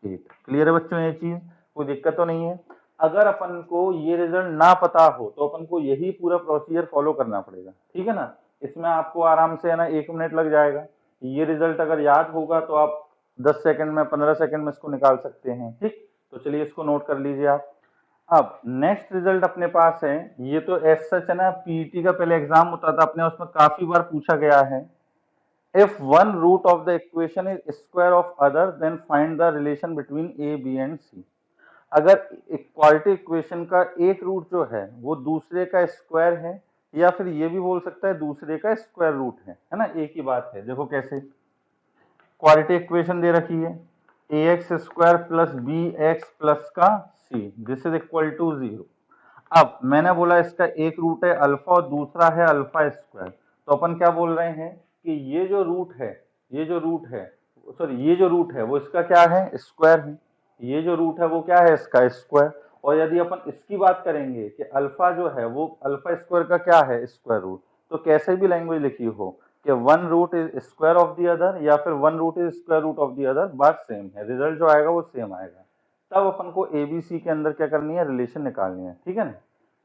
8। क्लियर है बच्चों ये चीज, कोई दिक्कत तो नहीं है। अगर अपन को ये रिजल्ट ना पता हो तो अपन को यही पूरा प्रोसीजर फॉलो करना पड़ेगा, ठीक है ना। इसमें आपको आराम से है ना 1 मिनट लग जाएगा, ये रिजल्ट अगर याद होगा तो आप 10 सेकंड में 15 सेकंड में इसको निकाल सकते हैं, ठीक। तो चलिए इसको नोट कर लीजिए आप। अब नेक्स्ट रिजल्ट अपने पास है, ये तो एज सच है ना पीईटी का पहले एग्जाम होता था अपने, उसमें काफी बार पूछा गया है, if one root of the equation is square of other then find the relation between A B and C. अगर इक्वालिटी इक्वेशन का एक रूट जो है वो दूसरे का स्क्वायर है, या फिर ये भी बोल सकता है दूसरे का स्क्वायर रूट है ना, एक ही बात है। देखो कैसे, क्वालिटी इक्वेशन दे रखी है A X square plus B x plus का सी, दिस इज इक्वल टू 0। अब मैंने बोला इसका एक रूट है अल्फा और दूसरा है अल्फा स्क्वायर, तो अपन क्या बोल रहे हैं कि ये जो रूट है ये जो रूट है वो इसका क्या है स्क्वायर है, ये जो रूट है वो क्या है इसका स्क्वायर। और यदि अपन इसकी बात करेंगे कि अल्फा जो है वो अल्फा स्क्वायर का क्या है स्क्वायर रूट, तो कैसे भी लैंग्वेज लिखी हो कि one root is square of the other या फिर one root is square root of the other, बात सेम है, रिजल्ट जो आएगा वो सेम आएगा। तब अपन को एबीसी के अंदर क्या करनी है रिलेशन निकालनी है, ठीक है ना।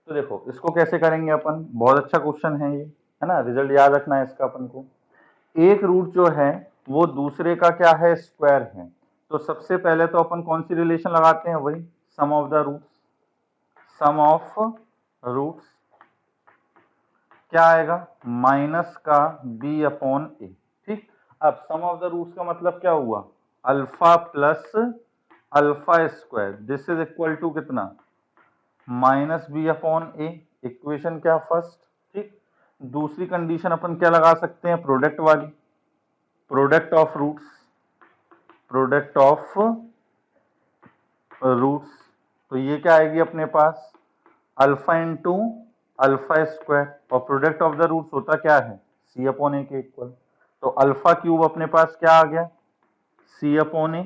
तो देखो इसको कैसे करेंगे अपन, बहुत अच्छा क्वेश्चन है ये, है ना, रिजल्ट याद रखना है इसका अपन को। एक रूट जो है वो दूसरे का क्या है स्क्वायर है, तो सबसे पहले तो अपन कौन सी रिलेशन लगाते हैं, वही sum of the roots, sum of roots क्या आएगा माइनस का b अपॉन ए, ठीक। अब सम ऑफ द रूट्स का मतलब क्या हुआ alpha plus alpha square, this is equal to कितना minus B upon A, equation क्या फर्स्ट, ठीक। दूसरी कंडीशन अपन क्या लगा सकते हैं प्रोडक्ट वाली, product of roots, product of roots, तो ये क्या आएगी अपने पास अल्फा इंटू अल्फा स्क्वायर, और प्रोडक्ट ऑफ द रूट्स होता क्या है सी अपॉन ए के इक्वल, तो अल्फा क्यूब अपने पास क्या आ गया सी अपॉन ए,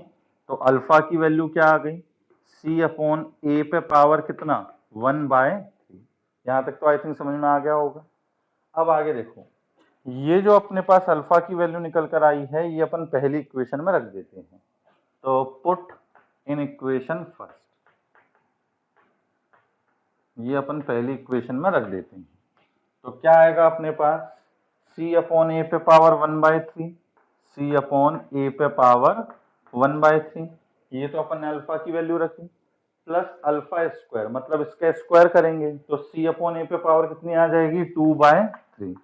तो अल्फा की वैल्यू क्या आ गई सी अपॉन ए पे पावर कितना 1/3। यहां तक तो आई थिंक समझ में आ गया होगा। अब आगे देखो, ये जो अपने पास अल्फा की वैल्यू निकल कर आई है, ये अपन पहली इक्वेशन में रख देते हैं। तो पुट इन इक्वेशन फर्स्ट, ये अपन पहली इक्वेशन में रख देते हैं। तो क्या आएगा अपने पास, c अपॉन ए पे पावर 1/3, c अपॉन ए पे पावर 1/3, ये तो अपन ने अल्फा की वैल्यू रखी, प्लस अल्फा स्क्वायर, मतलब इसका स्क्वायर करेंगे तो c अपॉन ए पे पावर कितनी आ जाएगी, 2/3।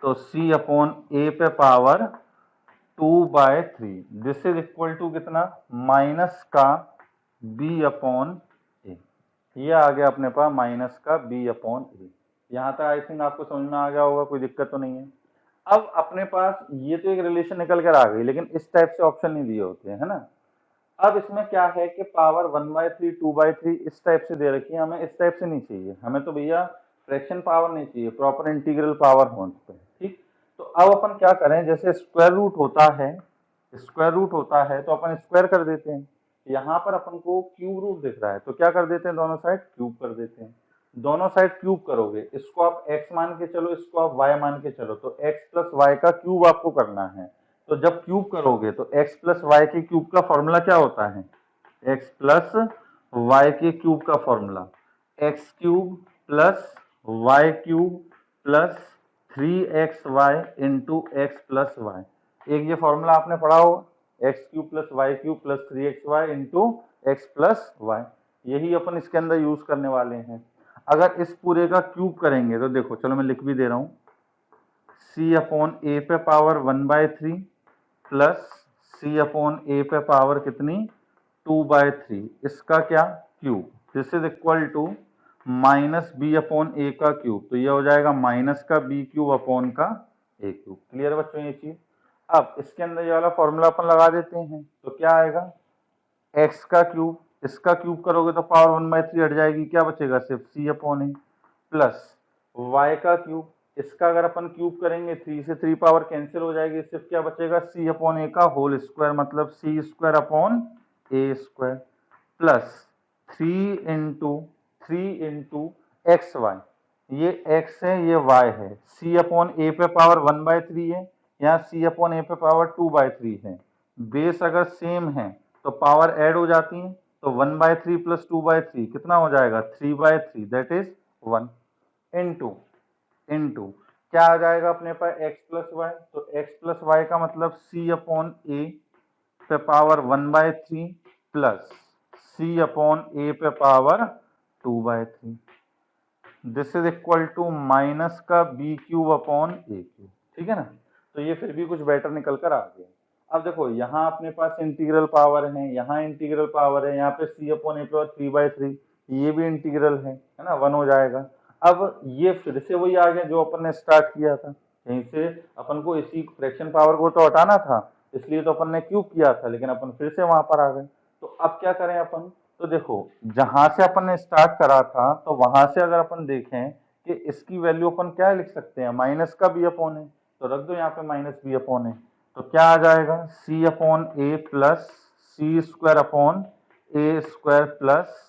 तो c अपॉन ए पे power 2/3, this is equal to कितना, माइनस का b अपॉन ए। ये आ गया अपने पास माइनस का b अपॉन ए। यहाँ तक आई थिंक आपको समझ में आ गया होगा, कोई दिक्कत तो नहीं है। अब अपने पास ये तो एक रिलेशन निकल कर आ गई, लेकिन इस टाइप से ऑप्शन नहीं दिए होते हैं, है ना। अब इसमें क्या है कि पावर 1/3 2/3 इस टाइप से दे रखी है, हमें इस टाइप से नहीं चाहिए, हमें तो भैया फ्रैक्शन पावर नहीं चाहिए, प्रॉपर इंटीग्रल पावर होना चाहिए, ठीक। तो अब अपन क्या करें, जैसे स्क्वायर रूट होता है तो अपन स्क्वायर कर देते हैं। यहाँ पर अपन को क्यूब रूट दिख रहा है, तो क्या कर देते हैं, दोनों साइड क्यूब कर देते हैं। दोनों साइड क्यूब करोगे, इसको आप x मान के चलो, इसको आप y मान के चलो, तो x प्लस वाई का क्यूब आपको करना है। तो जब क्यूब करोगे तो x प्लस वाई के क्यूब का फॉर्मूला क्या होता है, x प्लस वाई के क्यूब का formula X cube plus Y cube plus 3xy into X plus Y. एक ये फॉर्मूला आपने पढ़ा होगा, X cube plus Y cube plus 3xy into X plus Y, यही अपन इसके अंदर यूज करने वाले हैं। अगर इस पूरे का क्यूब करेंगे तो देखो, चलो मैं लिख भी दे रहा हूं, c अपॉन ए पे power 1/3 plus c upon A पे पावर कितनी, 2/3, इसका क्या cube, this is equal to minus B upon A का क्यूब, तो ये हो जाएगा माइनस का बी क्यूब अपॉन का ए क्यूब। क्लियर बच्चों ये चीज। अब इसके अंदर ये वाला फॉर्मूला अपन लगा देते हैं, तो क्या आएगा, x का क्यूब, इसका क्यूब करोगे तो पावर 1/3 हट जाएगी, क्या बचेगा, सिर्फ c अपॉन ए, प्लस y का क्यूब, इसका अगर अपन क्यूब करेंगे 3 से 3 पावर कैंसिल हो जाएगी, सिर्फ क्या बचेगा, c अपॉन ए का होल स्क्वायर, मतलब c square upon A square, plus 3 into X Y, ये x है ये y है, c अपॉन ए पे पावर 1/3 है, यहाँ c अपॉन ए पे पावर 2/3 है। बेस अगर सेम है तो पावर ऐड हो जाती है, तो 1/3 प्लस 2/3 कितना हो जाएगा, 3/3, दैट इज 1 इंटू क्या आ जाएगा अपने पास, x प्लस वाई, तो x प्लस वाई का मतलब c अपॉन ए पे power 1/3 plus c upon A पे power 2/3, this is equal to minus का B cube upon A cube, ठीक है ना। तो ये फिर भी कुछ बेटर निकल कर आ गया। अब देखो, यहाँ अपने पास इंटीग्रल पावर है, यहाँ इंटीग्रल पावर है, यहाँ पे c अपॉन ए पावर 3/3, ये भी इंटीग्रल है ना, 1 हो जाएगा। अब ये फिर से वही आ गया जो अपन ने स्टार्ट किया था, यहीं से अपन को इसी फ्रैक्शन पावर को तो हटाना था, इसलिए तो अपन ने क्यूब किया था, लेकिन अपन फिर से वहां पर आ गए। तो अब क्या करें अपन, तो देखो जहां से अपन ने स्टार्ट करा था, तो वहां से अगर अपन देखें कि इसकी वैल्यू अपन क्या लिख सकते हैं, माइनस का बी अपॉन है, तो रख दो यहाँ पे माइनस बी अपॉन है, तो क्या आ जाएगा, c upon A plus C square upon A square plus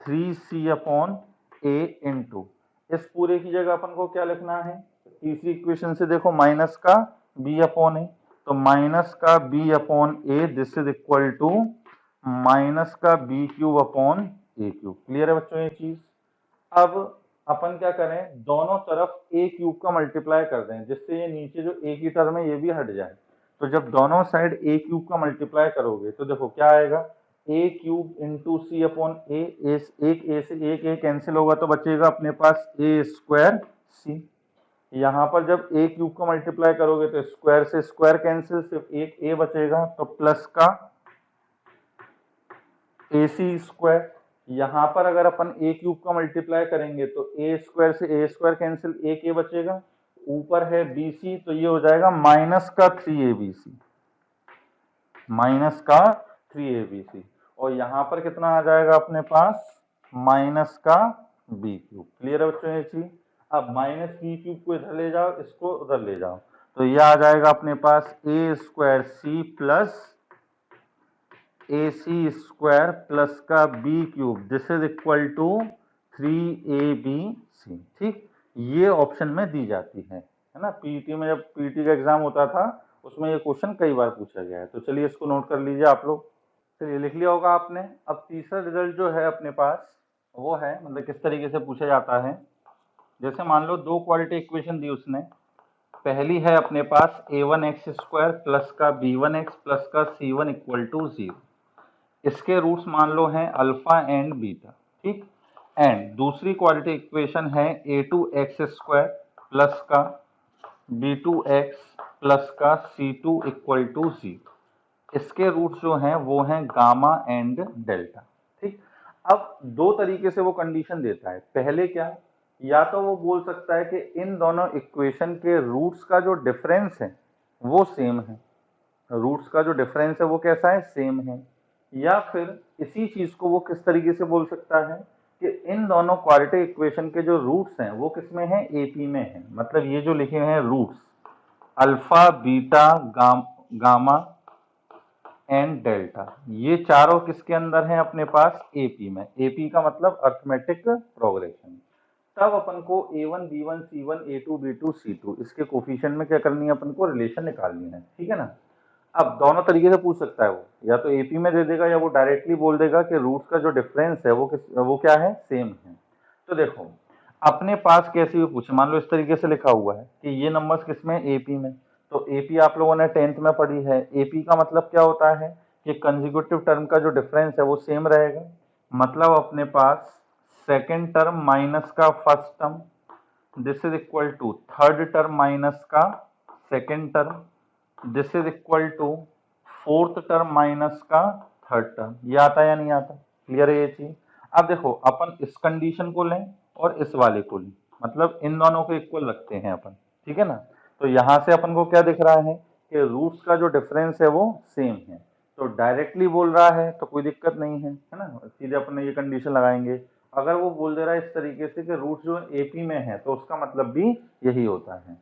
3c upon A into, इस पूरे की जगह अपन को क्या लिखना है, तीसरी इक्वेशन से देखो माइनस का b अपॉन ए, तो माइनस का b upon A, this is equal to minus का B cube upon A cube. Clear है बच्चों ये चीज। अब अपन क्या करें, दोनों तरफ ए क्यूब का मल्टीप्लाई कर दें, जिससे ये नीचे जो ए की टर्म है ये भी हट जाए। तो जब दोनों साइड ए क्यूब का मल्टीप्लाई करोगे तो देखो क्या आएगा, ए क्यूब इंटू सी अपॉन ए, एक ए से एक ए कैंसिल होगा तो बचेगा अपने पास ए स्क्वायर सी। यहाँ पर जब ए क्यूब का मल्टीप्लाई करोगे तो स्क्वायर से स्क्वायर कैंसिल, सिर्फ एक ए बचेगा, तो प्लस का ए सी स्क्वायर। यहाँ पर अगर अपन ए क्यूब का मल्टीप्लाई करेंगे तो ए स्क्वायर से ए स्क्वायर कैंसिल, एक ए बचेगा, ऊपर है बी सी, तो ये हो जाएगा माइनस का 3abc, माइनस का 3abc, और यहाँ पर कितना आ जाएगा अपने पास, माइनस का बी क्यूब। क्लियर है बच्चों ये चीज। अब माइनस बी क्यूब को इधर ले जाओ, इसको उधर ले जाओ, तो ये आ जाएगा अपने पास A square C plus A C square plus का B cube, this is equal to 3abc। ठीक, ये ऑप्शन में दी जाती है। है ना। पीईटी में जब पीईटी का एग्जाम होता था उसमें ये क्वेश्चन कई बार पूछा गया है। तो चलिए इसको नोट कर लीजिए आप लोग। चलिए लिख लिया होगा आपने। अब तीसरा रिजल्ट जो है अपने पास वो है, मतलब किस तरीके से पूछा जाता है। जैसे मान लो दो क्वाड्रेटिक इक्वेशन दी उसने। पहली है अपने पास a1x² प्लस का b1x प्लस का c1 इक्वल टू 0। इसके रूट्स मान लो हैं अल्फा एंड बीटा, ठीक। एंड दूसरी क्वाड्रेटिक इक्वेशन है a2x² प्लस का b2x प्लस का c2 इक्वल टू 0। इसके रूट्स जो हैं वो हैं गामा एंड डेल्टा, ठीक। अब दो तरीके से वो कंडीशन देता है। पहले क्या, या तो वो बोल सकता है कि इन दोनों इक्वेशन के रूट्स का जो डिफरेंस है वो सेम है। रूट्स का जो डिफरेंस है वो कैसा है, सेम है। या फिर इसी चीज को वो किस तरीके से बोल सकता है कि इन दोनों क्वाड्रेटिक इक्वेशन के जो रूट्स हैं वो किसमें हैं, एपी में हैं। मतलब ये जो लिखे हैं roots alpha beta gamma and delta, ये चारों किसके अंदर हैं अपने पास, एपी में। एपी का मतलब अर्थमेटिक प्रोग्रेशन। तब अपन को a1 b1 c1 a2 b2 c2 इसके कोफिशिएंट में क्या करनी है, अपन को रिलेशन निकालनी है, ठीक है ना। अब दोनों तरीके से पूछ सकता है वो, या तो एपी में दे देगा या वो डायरेक्टली बोल देगा कि रूट्स का जो डिफरेंस है वो क्या है, सेम है। तो देखो अपने पास कैसे भी पूछे, मान लो इस तरीके से लिखा हुआ है कि ये नंबर्स किसमें, एपी में। तो एपी आप लोगों ने 10th में पढ़ी है। एपी का मतलब क्या होता है कि कंसेक्यूटिव टर्म का जो डिफरेंस है वो सेम रहेगा। मतलब अपने पास सेकेंड टर्म माइनस का first term, this is equal to third term minus का second term, this is equal to fourth term minus का थर्ड टर्म। ये आता है या नहीं आता, क्लियर है ये चीज। अब देखो अपन इस कंडीशन को लें और इस वाले को लें, मतलब इन दोनों को इक्वल रखते हैं अपन, ठीक है ना। तो यहां से अपन को क्या दिख रहा है कि रूट्स का जो डिफरेंस है वो सेम है। तो डायरेक्टली बोल रहा है तो कोई दिक्कत नहीं है ना, सीधे अपन ये कंडीशन लगाएंगे। अगर वो बोल दे रहा है इस तरीके से कि रूट जो एपी में है तो उसका मतलब भी यही होता है।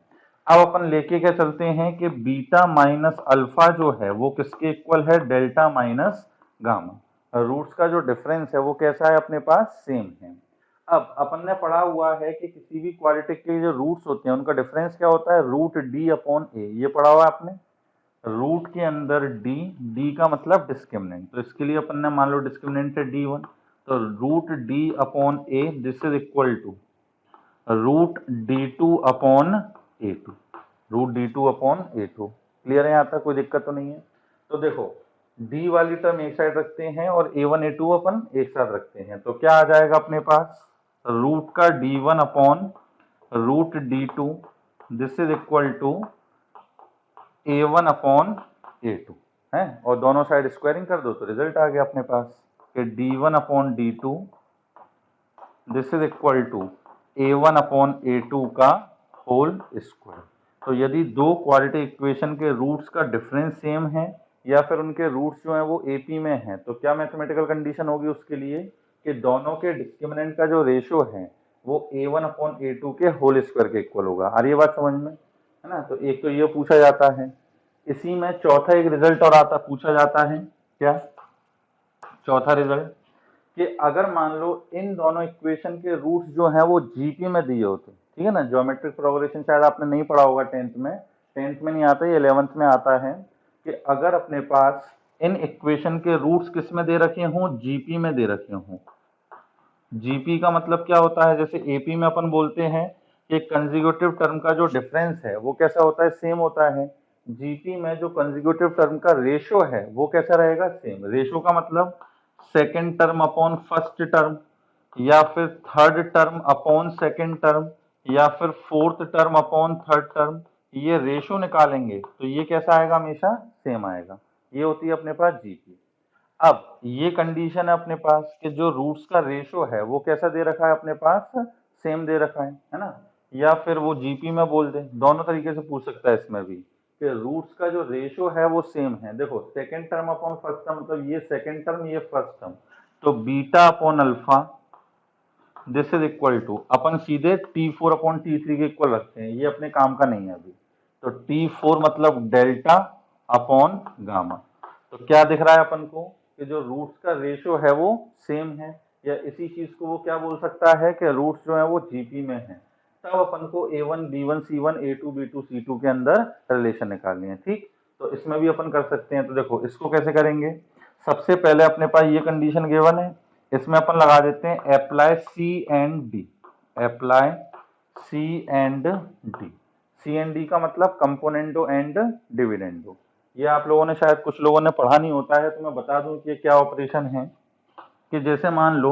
अब अपन लेके क्या चलते हैं कि बीटा माइनस अल्फा जो है वो किसके इक्वल है, डेल्टा माइनस गामा। रूट्स का जो डिफरेंस है वो कैसा है अपने पास, सेम है। अब अपन ने पढ़ा हुआ है कि किसी भी क्वाड्रेटिक के जो रूट्स होते हैं उनका डिफरेंस क्या होता है, रूट डी अपॉन ए। ये पढ़ा हुआ है आपने। रूट के अंदर डी, डी का मतलब डिस्क्रिमिनेंट। तो इसके लिए अपन ने मान लो डिस्क्रिमिनेंट है d1, तो root D upon A this is equal to root d2 upon a2, root d2 upon a2। Clear है, यहाँ तक कोई दिक्कत तो नहीं है। तो देखो d वाली टर्म एक साइड रखते हैं और a1 a2 अपन एक साथ रखते हैं, तो क्या आ जाएगा अपने पास, रूट का d1 upon root d2 this is equal to a1 upon a2 है। और दोनों साइड स्क्वायरिंग कर दो तो रिजल्ट आ गया अपने पास कि d1 upon d2 this is equal to a1 upon a2 का होल स्क्वायर। तो यदि दो क्वाड्रेटिक इक्वेशन के रूट्स का डिफरेंस सेम है या फिर उनके रूट्स जो हैं वो एपी में हैं, तो क्या मैथमेटिकल कंडीशन होगी उसके लिए कि दोनों के डिस्क्रिमिनेंट का जो रेशियो है वो a1 अपॉन a2 के होल स्क्वायर के इक्वल होगा। आ रही है बात समझ में, है ना। तो एक तो ये पूछा जाता है। इसी में चौथा एक रिजल्ट और आता पूछा जाता है, क्या चौथा रिजल्ट, कि अगर मान लो इन दोनों इक्वेशन के रूट्स जो हैं वो जीपी में दिए होते, ठीक है ना। ज्योमेट्रिक प्रोग्रेशन शायद आपने नहीं पढ़ा होगा 10th में, 10th में नहीं आता, ये 11th में आता है कि अगर अपने पास इन इक्वेशन के रूट्स किस में दे रखे हों, जीपी में दे रखे हों। जीपी का मतलब क्या होता है, जैसे एपी में अपन बोलते हैं कि कंसेक्यूटिव टर्म का जो डिफरेंस है वो कैसा होता है, सेम होता है। जीपी में जो कंसेक्यूटिव टर्म का रेशियो है वो कैसा रहेगा, सेम। रेशियो का मतलब second term upon first term, या फिर third term upon second term, या फिर fourth term upon third term. ये रेशियो निकालेंगे तो ये कैसा आएगा, हमेशा सेम आएगा। ये होती है अपने पास जीपी। अब ये कंडीशन है अपने पास कि जो रूट्स का रेशियो है वो कैसा दे रखा है अपने पास, सेम दे रखा है ना। या फिर वो जीपी में बोल दे, दोनों तरीके से पूछ सकता है इसमें भी कि रूट्स का जो रेशियो है वो सेम है। देखो second term upon first term, मतलब ये सेकेंड टर्म ये फर्स्ट टर्म, तो beta upon alpha this is equal to, अपन सीधे T4 अपॉन T3 के इक्वल रखते हैं, ये अपने काम का नहीं है अभी। तो T4 मतलब डेल्टा अपॉन गामा। तो क्या दिख रहा है अपन को कि जो रूट्स का रेशियो है वो सेम है, या इसी चीज को वो क्या बोल सकता है कि रूट्स जो है वो जीपी में है। तब अपन को A1 B1 C1 A2 B2 C2 के अंदर रिलेशन निकालनी है। ठीक, तो इसमें भी अपन कर सकते हैं। तो देखो इसको कैसे करेंगे, सबसे पहले अपने पास ये कंडीशन गिवन है, इसमें अपन लगा देते हैं apply C and D, apply C and D। C and D का मतलब कंपोनेंडो एंड डिविडेंडो। ये आप लोगों ने शायद कुछ लोगों ने पढ़ा नहीं होता है, तो मैं बता दूं कि क्या ऑपरेशन है। कि जैसे मान लो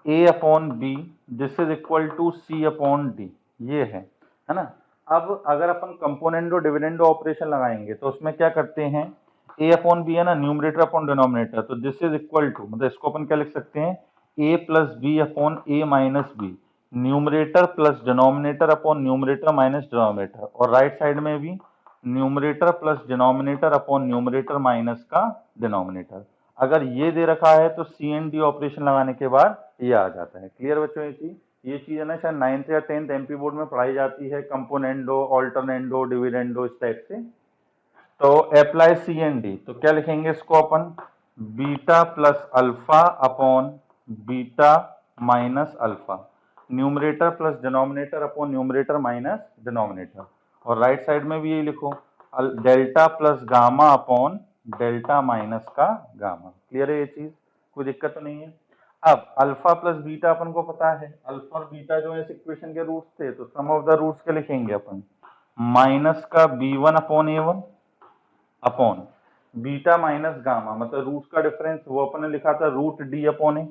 A upon B this is equal to C upon D, ये है ना। अब अगर अपन कंपोनेंडो डिविडेंडो ऑपरेशन लगाएंगे तो उसमें क्या करते हैं, A अपॉन बी है ना, न्यूमरेटर अपॉन डिनोमिनेटर, तो दिस इज इक्वल टू, मतलब इसको अपन क्या लिख सकते हैं, A plus B upon A minus B, numerator plus denominator upon numerator minus denominator, और राइट साइड में भी numerator plus denominator upon numerator minus का डिनोमिनेटर। अगर ये दे रखा है तो सी एंड डी ऑपरेशन लगाने के बाद ये आ जाता है। क्लियर बच्चों, ये चीज है ना, शायद 9th या 10th एमपी बोर्ड में पढ़ाई जाती है, कंपोनेंडो, ऑल्टरनेंडो, डिविडेंडो, इस टाइप से। तो अप्लाई सी एंड डी, तो क्या लिखेंगे इसको अपन, beta plus alpha upon beta minus alpha, numerator plus denominator upon numerator minus denominator, और राइट साइड में भी यही लिखो, delta plus gamma upon delta minus का गामा। क्लियर है ये चीज, कोई दिक्कत तो नहीं है। अब अल्फा प्लस बीटा अपन को पता है, अल्फा और बीटा जो है इस इक्वेशन के रूट्स थे, तो सम ऑफ द रूट्स के लिखेंगे अपन, माइनस का b1 upon a1 upon beta minus gamma, मतलब रूट का डिफरेंस, वो अपन ने लिखा था रूट डी अपॉन ए,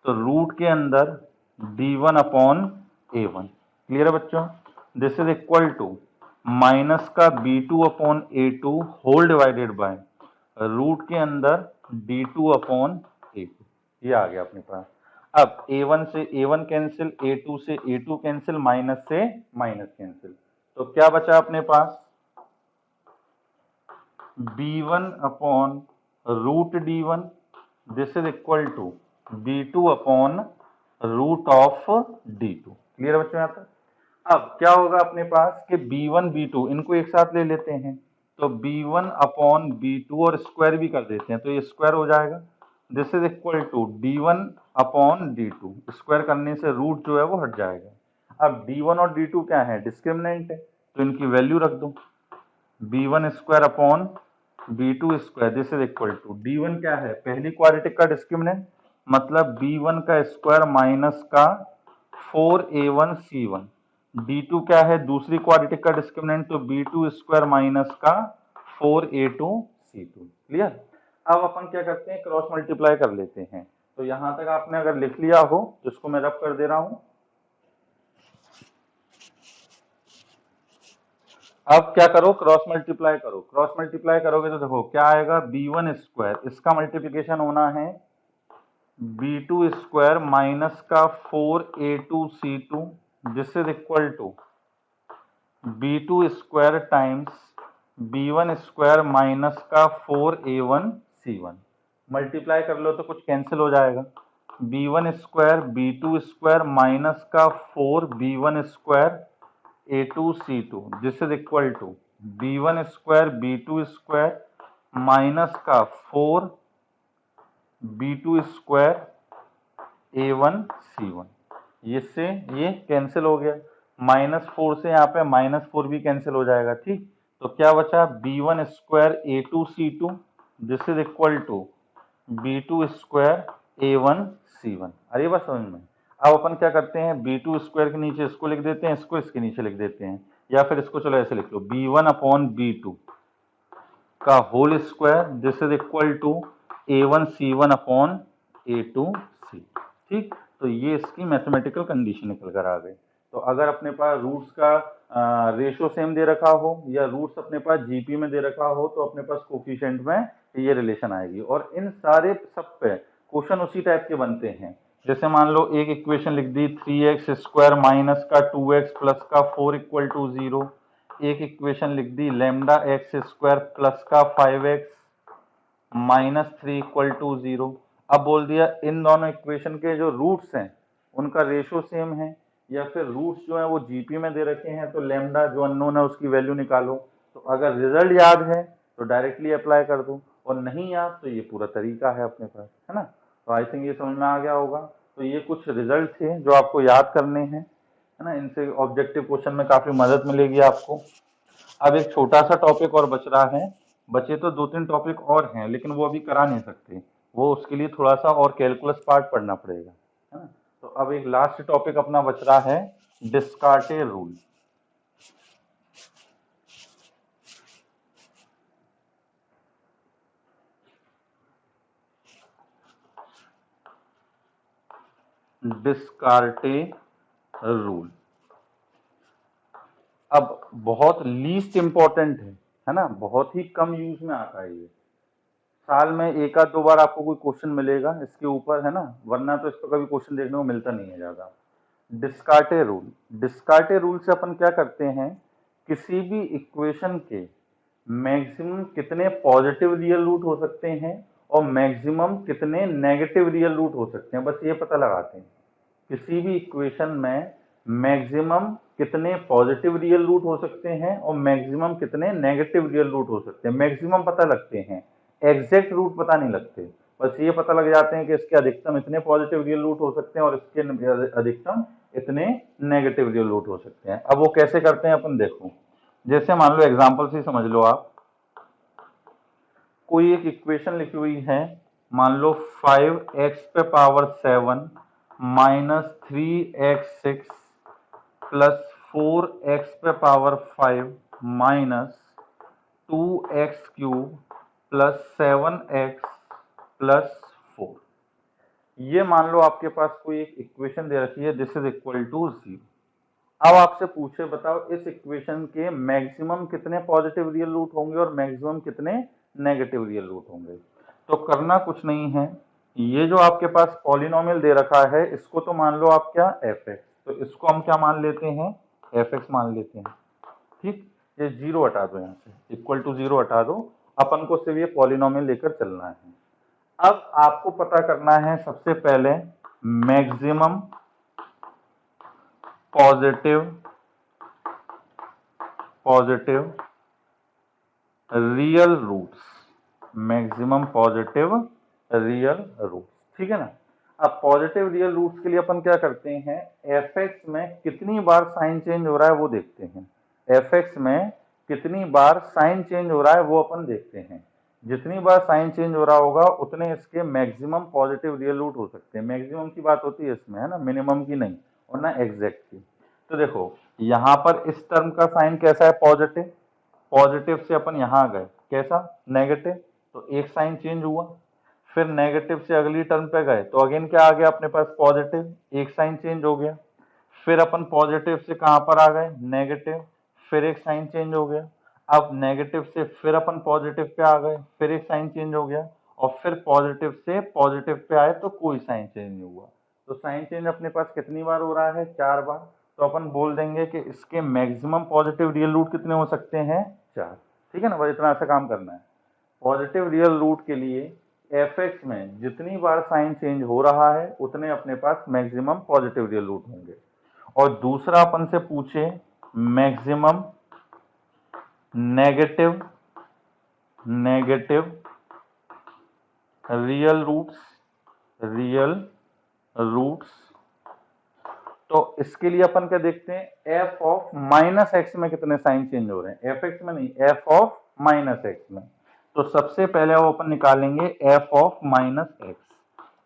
तो रूट के अंदर d1 अपॉन a1। क्लियर है बच्चों, this is equal to minus का b2 upon a2 whole divided by root के अंदर d2 अपॉन a2। ये आ गया अपने पास। अब a1 से a1 कैंसिल, a2 से a2 कैंसिल, माइनस से माइनस कैंसिल, तो क्या बचा अपने पास, b1 upon root d1 this is equal to b2 upon root of d2। Clear बच्चों यहाँ तक। अब क्या होगा अपने पास कि b1 b2 इनको एक साथ ले लेते हैं, तो b1 अपॉन b2 और स्क्वायर भी कर देते हैं, तो ये स्क्वायर हो जाएगा, this is equal to d1 upon d2, square करने से रूट जो है वो हट जाएगा। अब d1 और d2 क्या है, डिस्क्रिमिनेंट है, तो इनकी वैल्यू रख दो, b1 square upon b2 square this is equal to, d1 क्या है, पहली क्वाड्रेटिक का डिस्क्रिमिनेंट, मतलब b1 का स्क्वायर माइनस का 4a1 c1, d2 क्या है, दूसरी क्वाड्रेटिक का डिस्क्रिमिनेंट, तो b2 स्क्वायर माइनस का 4a2 c2। क्लियर। अब अपन क्या करते हैं, क्रॉस मल्टीप्लाई कर लेते हैं। तो यहां तक आपने अगर लिख लिया हो, जिसको मैं रब कर दे रहा हूं, अब क्या करो, क्रॉस मल्टीप्लाई करो। क्रॉस मल्टीप्लाई करोगे तो देखो क्या आएगा, b1 स्क्वायर, इसका मल्टीप्लीकेशन होना है b2 स्क्वायर माइनस का 4a2 c2 this is equal to b2 square times b1 square minus का 4a1 c1। मल्टीप्लाई कर लो तो कुछ कैंसिल हो जाएगा, b1 square b2 square minus का 4b1 square a2 c2 this is equal to b1 square b2 square minus का 4 b2 स्क्वायर a1 c1। इससे ये कैंसिल हो गया, -4 से यहाँ पे -4 भी कैंसिल हो जाएगा। ठीक, तो क्या बचा, b1 square a2 c2 this is equal to b2 square a1 c1। अरे बस समझ में। अब अपन क्या करते हैं, b2 स्क्वायर के नीचे इसको लिख देते हैं, इसको इसके नीचे लिख देते हैं, या फिर इसको चलो ऐसे लिख लो, b1 अपॉन b2 का whole square this is equal to a1 c1 upon a2 c। ठीक, तो ये इसकी मैथमेटिकल कंडीशन निकल कर आ गई। तो अगर अपने पास रूट्स का रेशो सेम दे रखा हो, या रूट्स अपने पास जीपी में दे रखा हो, तो अपने पास कोफिशिएंट में ये रिलेशन आएगी। और इन सारे सब पे क्वेश्चन उसी टाइप के बनते हैं। जैसे मान लो एक इक्वेशन लिख दी 3x स्क्वायर माइनस का 2x प्लस का 4 इक्वल टू 0, एक इक्वेशन लिख दी लैम्डा एक्स स्क्वायर प्लस का 5x माइनस 3 इक्वल टू 0। अब बोल दिया इन दोनों इक्वेशन के जो रूट्स हैं उनका रेशो सेम है, या फिर रूट्स जो है वो जीपी में दे रखे हैं, तो लैम्डा जो अननोन है उसकी वैल्यू निकालो। तो अगर रिजल्ट याद है तो डायरेक्टली अप्लाई कर दो, और नहीं याद तो ये पूरा तरीका है अपने पास, है ना। तो आई थिंक ये समझ में आ गया होगा। तो ये कुछ रिजल्ट थे जो आपको याद करने हैं। है ना। इनसे ऑब्जेक्टिव क्वेश्चन में काफी मदद मिलेगी आपको। अब एक छोटा सा टॉपिक और बच रहा है, बचे तो 2-3 टॉपिक और हैं, लेकिन वो अभी करा नहीं सकते, वो उसके लिए थोड़ा सा और कैलकुलस पार्ट पढ़ना पड़ेगा, है ना। तो अब एक लास्ट टॉपिक अपना बच रहा है, डिस्कार्टे रूल। डिस्कार्टे रूल अब बहुत लीस्ट इंपॉर्टेंट है ना, बहुत ही कम यूज में आता है ये। साल में एक आध दो बार आपको कोई क्वेश्चन मिलेगा इसके ऊपर, है ना, वरना तो इस पर कभी क्वेश्चन देखने को मिलता नहीं है ज्यादा। डिस्कार्टे रूल, डिस्कार्टे रूल से अपन क्या करते हैं, किसी भी इक्वेशन के मैक्सिमम कितने पॉजिटिव रियल रूट हो सकते हैं और मैक्सिमम कितने नेगेटिव रियल रूट हो सकते हैं, बस ये पता लगाते हैं। किसी भी इक्वेशन में मैक्सिमम कितने पॉजिटिव रियल रूट हो सकते हैं और मैक्सिमम कितने नेगेटिव रियल रूट हो सकते हैं, मैक्सिमम पता लगते हैं, एग्जैक्ट रूट पता नहीं लगते। बस ये पता लग जाते हैं कि इसके अधिकतम इतने पॉजिटिव रियल रूट हो सकते हैं और इसके अधिकतम इतने नेगेटिव रियल रूट हो सकते हैं। अब वो कैसे करते हैं अपन देखो, जैसे मान लो एग्जांपल से समझ लो आप, कोई एक इक्वेशन लिखी हुई है, मान लो 5x पे power 7 minus 3x6 plus 4x पे power 5 minus 2x³ plus 7x plus 4। ये मान लो आपके पास कोई एक इक्वेशन दे रखी है, दिस इज इक्वल टू 0। अब आपसे पूछे बताओ इस इक्वेशन के मैक्सिमम कितने पॉजिटिव रियल रूट होंगे और मैक्सिमम कितने नेगेटिव रियल रूट होंगे। तो करना कुछ नहीं है, ये जो आपके पास पॉलिनोमियल दे रखा है इसको तो मान लो आप क्या f(x), तो इसको हम क्या मान लेते हैं, f(x) मान लेते हैं। ठीक, ये 0 हटा दो, यहाँ से इक्वल टू 0 हटा दो, अपन को सिर्फ ये पॉलिनोमियल लेकर चलना है। अब आपको पता करना है सबसे पहले maximum positive real roots, maximum positive real roots, ठीक है ना। अब पॉजिटिव रियल रूट्स के लिए अपन क्या करते हैं, f(x) में कितनी बार साइन चेंज हो रहा है वो देखते हैं। f(x) में कितनी बार साइन चेंज हो रहा है वो अपन देखते हैं। जितनी बार साइन चेंज हो रहा होगा उतने इसके मैक्सिमम पॉजिटिव रियल रूट हो सकते हैं। मैक्सिमम की बात होती है इसमें, है ना, मिनिमम की नहीं, और ना एग्जैक्ट की। तो देखो यहाँ पर इस टर्म का साइन कैसा है, पॉजिटिव, पॉजिटिव से अपन यहाँ गए कैसा, नेगेटिव, तो एक साइन चेंज हुआ। फिर नेगेटिव से अगली टर्म पे गए तो अगेन क्या आ गया अपने पास, पॉजिटिव, एक साइन चेंज हो गया। फिर अपन पॉजिटिव से कहां पर आ गए, नेगेटिव, फिर एक साइन चेंज हो गया। अब नेगेटिव से फिर अपन पॉजिटिव पे आ गए, फिर एक साइन चेंज हो गया, और फिर पॉजिटिव से पॉजिटिव पे आए तो कोई साइन चेंज नहीं हुआ। तो साइन चेंज अपने पास कितनी बार हो रहा है, 4 बार। तो अपन बोल देंगे कि इसके मैक्सिमम पॉजिटिव रियल रूट कितने हो सकते हैं, 4। ठीक है ना, बस इतना सा काम करना है। पॉजिटिव रियल रूट के लिए f(x) में जितनी बार साइन चेंज हो रहा है उतने अपने पास मैक्सिमम पॉजिटिव रियल रूट होंगे। और दूसरा अपन से पूछे मैक्सिमम नेगेटिव रियल रूट्स, तो इसके लिए अपन क्या देखते हैं, f ऑफ माइनस एक्स में कितने साइन चेंज हो रहे हैं, f(x) में नहीं, f ऑफ माइनस एक्स में। तो सबसे पहले वो अपन निकालेंगे f of minus x.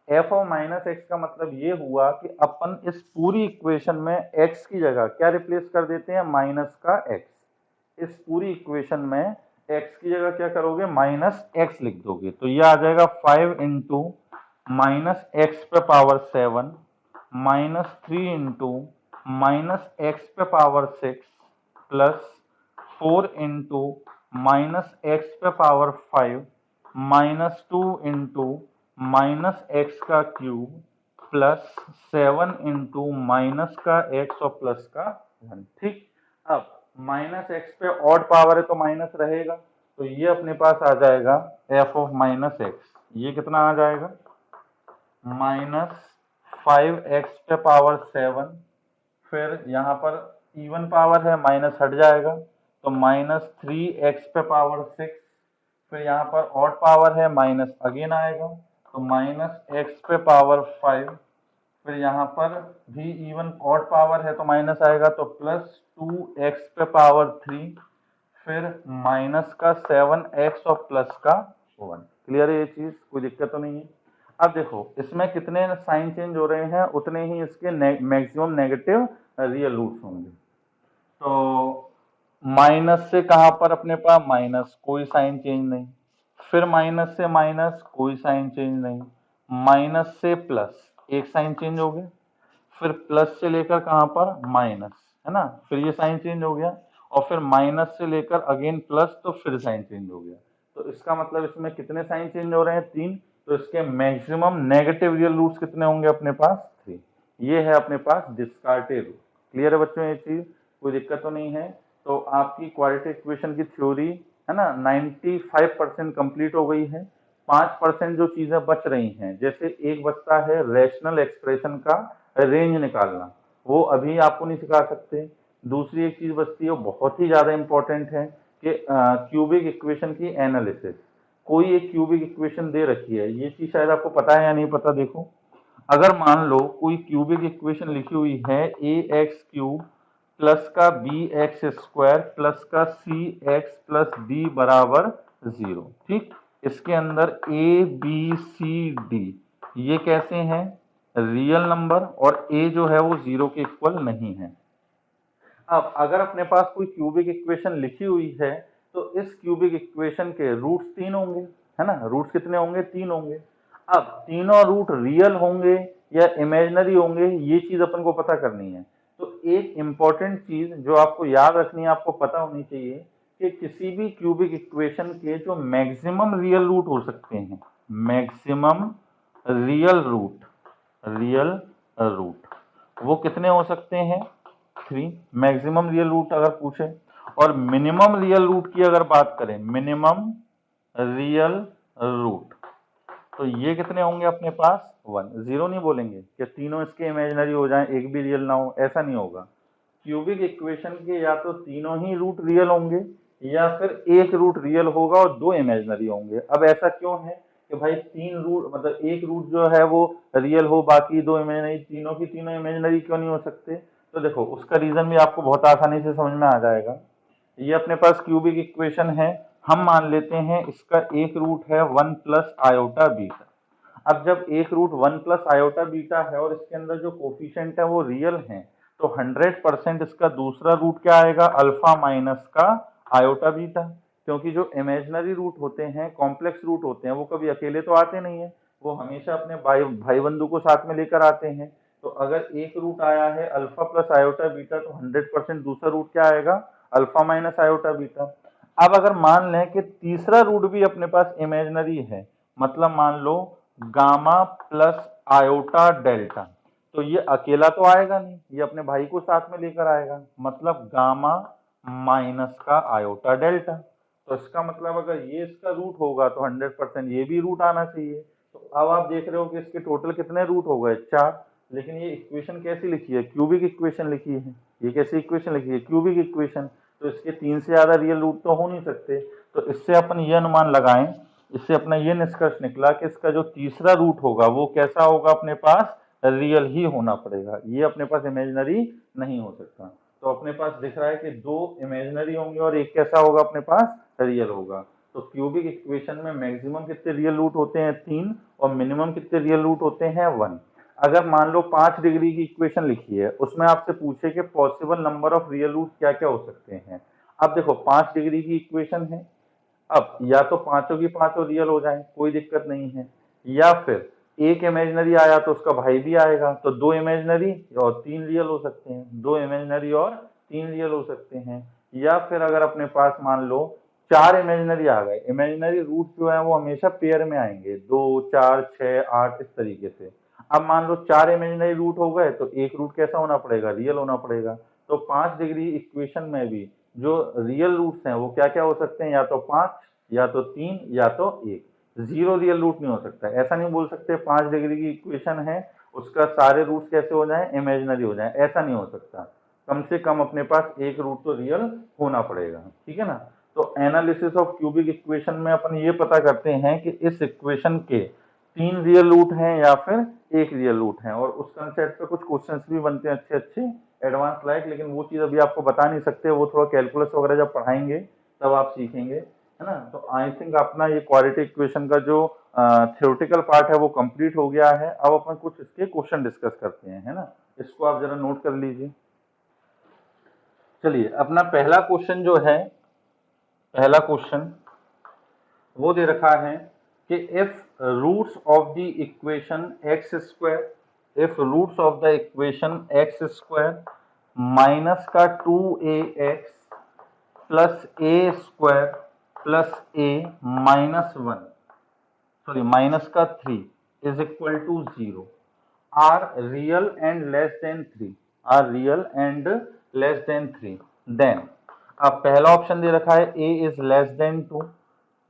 f of minus x का मतलब ये हुआ कि अपन इस पूरी इक्वेशन में x की जगह क्या रिप्लेस कर देते हैं, माइनस का x। इस पूरी इक्वेशन में x की जगह क्या करोगे, माइनस x लिख दोगे। तो ये आ जाएगा 5 इंटू माइनस एक्स पे power 7 minus 3 into minus x पे power 6 plus 4 into minus x पे power 5 minus 2 into minus x का क्यूब प्लस 7 इंटू माइनस का एक्स और प्लस का 1। ठीक, अब माइनस एक्स पे ऑड पावर है तो माइनस रहेगा, तो ये अपने पास आ जाएगा f ऑफ माइनस एक्स। ये कितना आ जाएगा, माइनस 5x पे पावर 7, फिर यहाँ पर इवन पावर है माइनस हट जाएगा तो माइनस 3x पे पावर 6, फिर यहाँ पर ऑड पावर है माइनस अगेन आएगा तो माइनस x पे पावर 5, फिर यहाँ पर भी इवन ऑड पावर है तो माइनस आएगा, तो प्लस 2x पे पावर 3, फिर माइनस का 7x और प्लस का 1। क्लियर है ये चीज, कोई दिक्कत तो नहीं है। अब देखो इसमें कितने साइन चेंज हो रहे हैं उतने ही इसके मैक्सिमम नेगेटिव रियल रूट्स होंगे। तो माइनस से कहां पर अपने पास माइनस, कोई साइन चेंज नहीं, फिर माइनस से माइनस कोई साइन चेंज नहीं, माइनस से प्लस एक साइन चेंज हो गया, फिर प्लस से लेकर कहां पर माइनस, है ना, फिर ये साइन चेंज हो गया, और फिर माइनस से लेकर अगेन प्लस, तो फिर साइन चेंज हो गया। तो इसका मतलब इसमें कितने साइन चेंज हो रहे हैं, 3। तो इसके मैक्सिमम नेगेटिव रियल रूट्स कितने होंगे अपने पास, 3। ये है अपने पास डिस्कार्टेड रूट। क्लियर है बच्चों ये चीज, कोई दिक्कत तो नहीं है। तो आपकी क्वाड्रेटिक इक्वेशन की थ्योरी है ना 95% कंप्लीट हो गई है। 5% जो चीजें बच रही हैं, जैसे एक बचता है रैशनल एक्सप्रेशन का रेंज निकालना, वो अभी आपको नहीं सिखा सकते। दूसरी एक चीज बचती है, वो बहुत ही ज्यादा इंपॉर्टेंट है कि क्यूबिक इक्वेशन की एनालिसिस। कोई एक क्यूबिक इक्वेशन दे रखी है, ये चीज शायद आपको पता है या नहीं पता, देखो अगर मान लो कोई क्यूबिक इक्वेशन लिखी हुई है ए एक्स क्यूब प्लस का बी एक्स स्क्वायर प्लस का सी एक्स प्लस डी बराबर 0, ठीक। इसके अंदर ए बी सी डी ये कैसे हैं, रियल नंबर, और ए जो है वो 0 के इक्वल नहीं है। अब अगर अपने पास कोई क्यूबिक इक्वेशन लिखी हुई है तो इस क्यूबिक इक्वेशन के रूट्स 3 होंगे, है ना, रूट्स कितने होंगे, 3 होंगे। अब तीनों रूट रियल होंगे या इमेजिनरी होंगे, ये चीज अपन को पता करनी है। तो एक इंपॉर्टेंट चीज जो आपको याद रखनी है, आपको पता होनी चाहिए कि किसी भी क्यूबिक इक्वेशन के जो मैक्सिमम रियल रूट हो सकते हैं, मैक्सिमम रियल रूट वो कितने हो सकते हैं, 3। मैक्सिमम रियल रूट अगर पूछे, और मिनिमम रियल रूट की अगर बात करें, मिनिमम रियल रूट, तो ये कितने होंगे अपने पास, 1। 0 नहीं बोलेंगे कि तीनों इसके इमेजिनरी हो जाएं, एक भी रियल ना हो, ऐसा नहीं होगा। क्यूबिक इक्वेशन के या तो तीनों ही रूट रियल होंगे या फिर एक रूट रियल होगा और 2 इमेजिनरी होंगे। अब ऐसा क्यों है कि भाई 3 रूट मतलब एक रूट जो है वो रियल हो, बाकी 2 इमेजिनरी, तीनों की तीनों इमेजिनरी क्यों नहीं हो सकते। तो देखो उसका रीजन भी आपको बहुत आसानी से समझ में आ जाएगा। ये अपने पास क्यूबिक इक्वेशन है, हम मान लेते हैं इसका एक रूट है 1 प्लस आयोटा बीटा। अब जब एक रूट 1 प्लस आयोटा बीटा है और इसके अंदर जो कोफिशिएंट है वो रियल है, तो 100% इसका दूसरा रूट क्या आएगा, अल्फा माइनस का आयोटा बीटा। क्योंकि जो इमेजिनरी रूट होते हैं, कॉम्प्लेक्स रूट होते हैं, वो कभी अकेले तो आते नहीं है, वो हमेशा अपने भाई बंधु को साथ में लेकर आते हैं। तो अगर एक रूट आया है अल्फा प्लस आयोटा बीटा, तो 100% दूसरा रूट क्या आएगा, अल्फा माइनस आयोटा बीटा। अब अगर मान लें कि तीसरा रूट भी अपने पास इमेजिनरी है, मतलब मान लो गामा प्लस आयोटा डेल्टा, तो ये अकेला तो आएगा नहीं, ये अपने भाई को साथ में लेकर आएगा, मतलब गामा माइनस का आयोटा डेल्टा। तो इसका मतलब अगर ये इसका रूट होगा तो 100% ये भी रूट आना चाहिए। तो अब आप देख रहे हो कि इसके टोटल कितने रूट हो गए, 4। लेकिन ये इक्वेशन कैसी लिखी है, क्यूबिक इक्वेशन लिखी है। ये कैसी इक्वेशन लिखी है, क्यूबिक इक्वेशन, तो इसके 3 से ज्यादा रियल रूट तो हो नहीं सकते। तो इससे अपन ये अनुमान लगाएं, इससे अपना ये निष्कर्ष निकला कि इसका जो तीसरा रूट होगा वो कैसा होगा, अपने पास रियल ही होना पड़ेगा, ये अपने पास इमेजिनरी नहीं हो सकता। तो अपने पास दिख रहा है कि 2 इमेजिनरी होंगे और एक कैसा होगा, अपने पास रियल होगा। तो क्यूबिक इक्वेशन में मैक्सिमम कितने रियल रूट होते हैं, 3, और मिनिमम कितने रियल रूट होते हैं, 1। अगर मान लो 5 डिग्री की इक्वेशन लिखी है, उसमें आपसे पूछे कि possible number of real root क्या क्या हो सकते हैं। अब देखो 5 डिग्री की इक्वेशन है, अब या तो पांचों की पांचों रियल हो जाए, कोई दिक्कत नहीं है, या फिर एक इमेजिनरी आया तो उसका भाई भी आएगा, तो 2 इमेजिनरी और 3 रियल हो सकते हैं, 2 इमेजिनरी और 3 रियल हो सकते हैं। या फिर अगर अपने पास मान लो 4 इमेजिनरी आ गए, इमेजिनरी रूट जो है वो हमेशा पेयर में आएंगे, 2 4 6 8 इस तरीके से। अब मान लो 4 इमेजिनरी रूट हो गए तो एक रूट कैसा होना पड़ेगा, रियल होना पड़ेगा। तो 5 डिग्री इक्वेशन में भी जो रियल रूट्स हैं वो क्या क्या हो सकते हैं, या तो 5 या तो 3 या तो 1। 0 रियल रूट नहीं हो सकता। ऐसा नहीं बोल सकते 5 डिग्री की इक्वेशन है उसका सारे रूट्स कैसे हो जाएं, इमेजिनरी हो जाएं, ऐसा नहीं हो सकता। कम से कम अपने पास एक रूट तो रियल होना पड़ेगा, ठीक है ना। तो एनालिसिस ऑफ क्यूबिक इक्वेशन में अपन ये पता करते हैं कि इस इक्वेशन के 3 रियल रूट हैं या फिर एक रियल रूट है। और उस कंसेप्ट पे कुछ क्वेश्चंस भी बनते हैं अच्छे अच्छे एडवांस लाइक, लेकिन वो चीज़ अभी आपको बता नहीं सकते, वो थोड़ा कैलकुलस वगैरह जब पढ़ाएंगे तब आप सीखेंगे, है ना। तो आई थिंक अपना ये क्वाड्रेटिक इक्वेशन का जो थ्योरेटिकल पार्ट है वो कंप्लीट हो गया है। अब अपन कुछ इसके क्वेश्चन डिस्कस करते हैं, है ना। इसको आप जरा नोट कर लीजिए। चलिए, अपना पहला क्वेश्चन जो है, पहला क्वेश्चन वो दे रखा है कि if roots of the equation x square, if roots of the equation x square minus का 2ax plus a square plus a minus 1, sorry minus का 3 is equal to 0 are real and less than 3, are real and less than 3, then अब पहला ऑप्शन दे रखा है a is less than 2,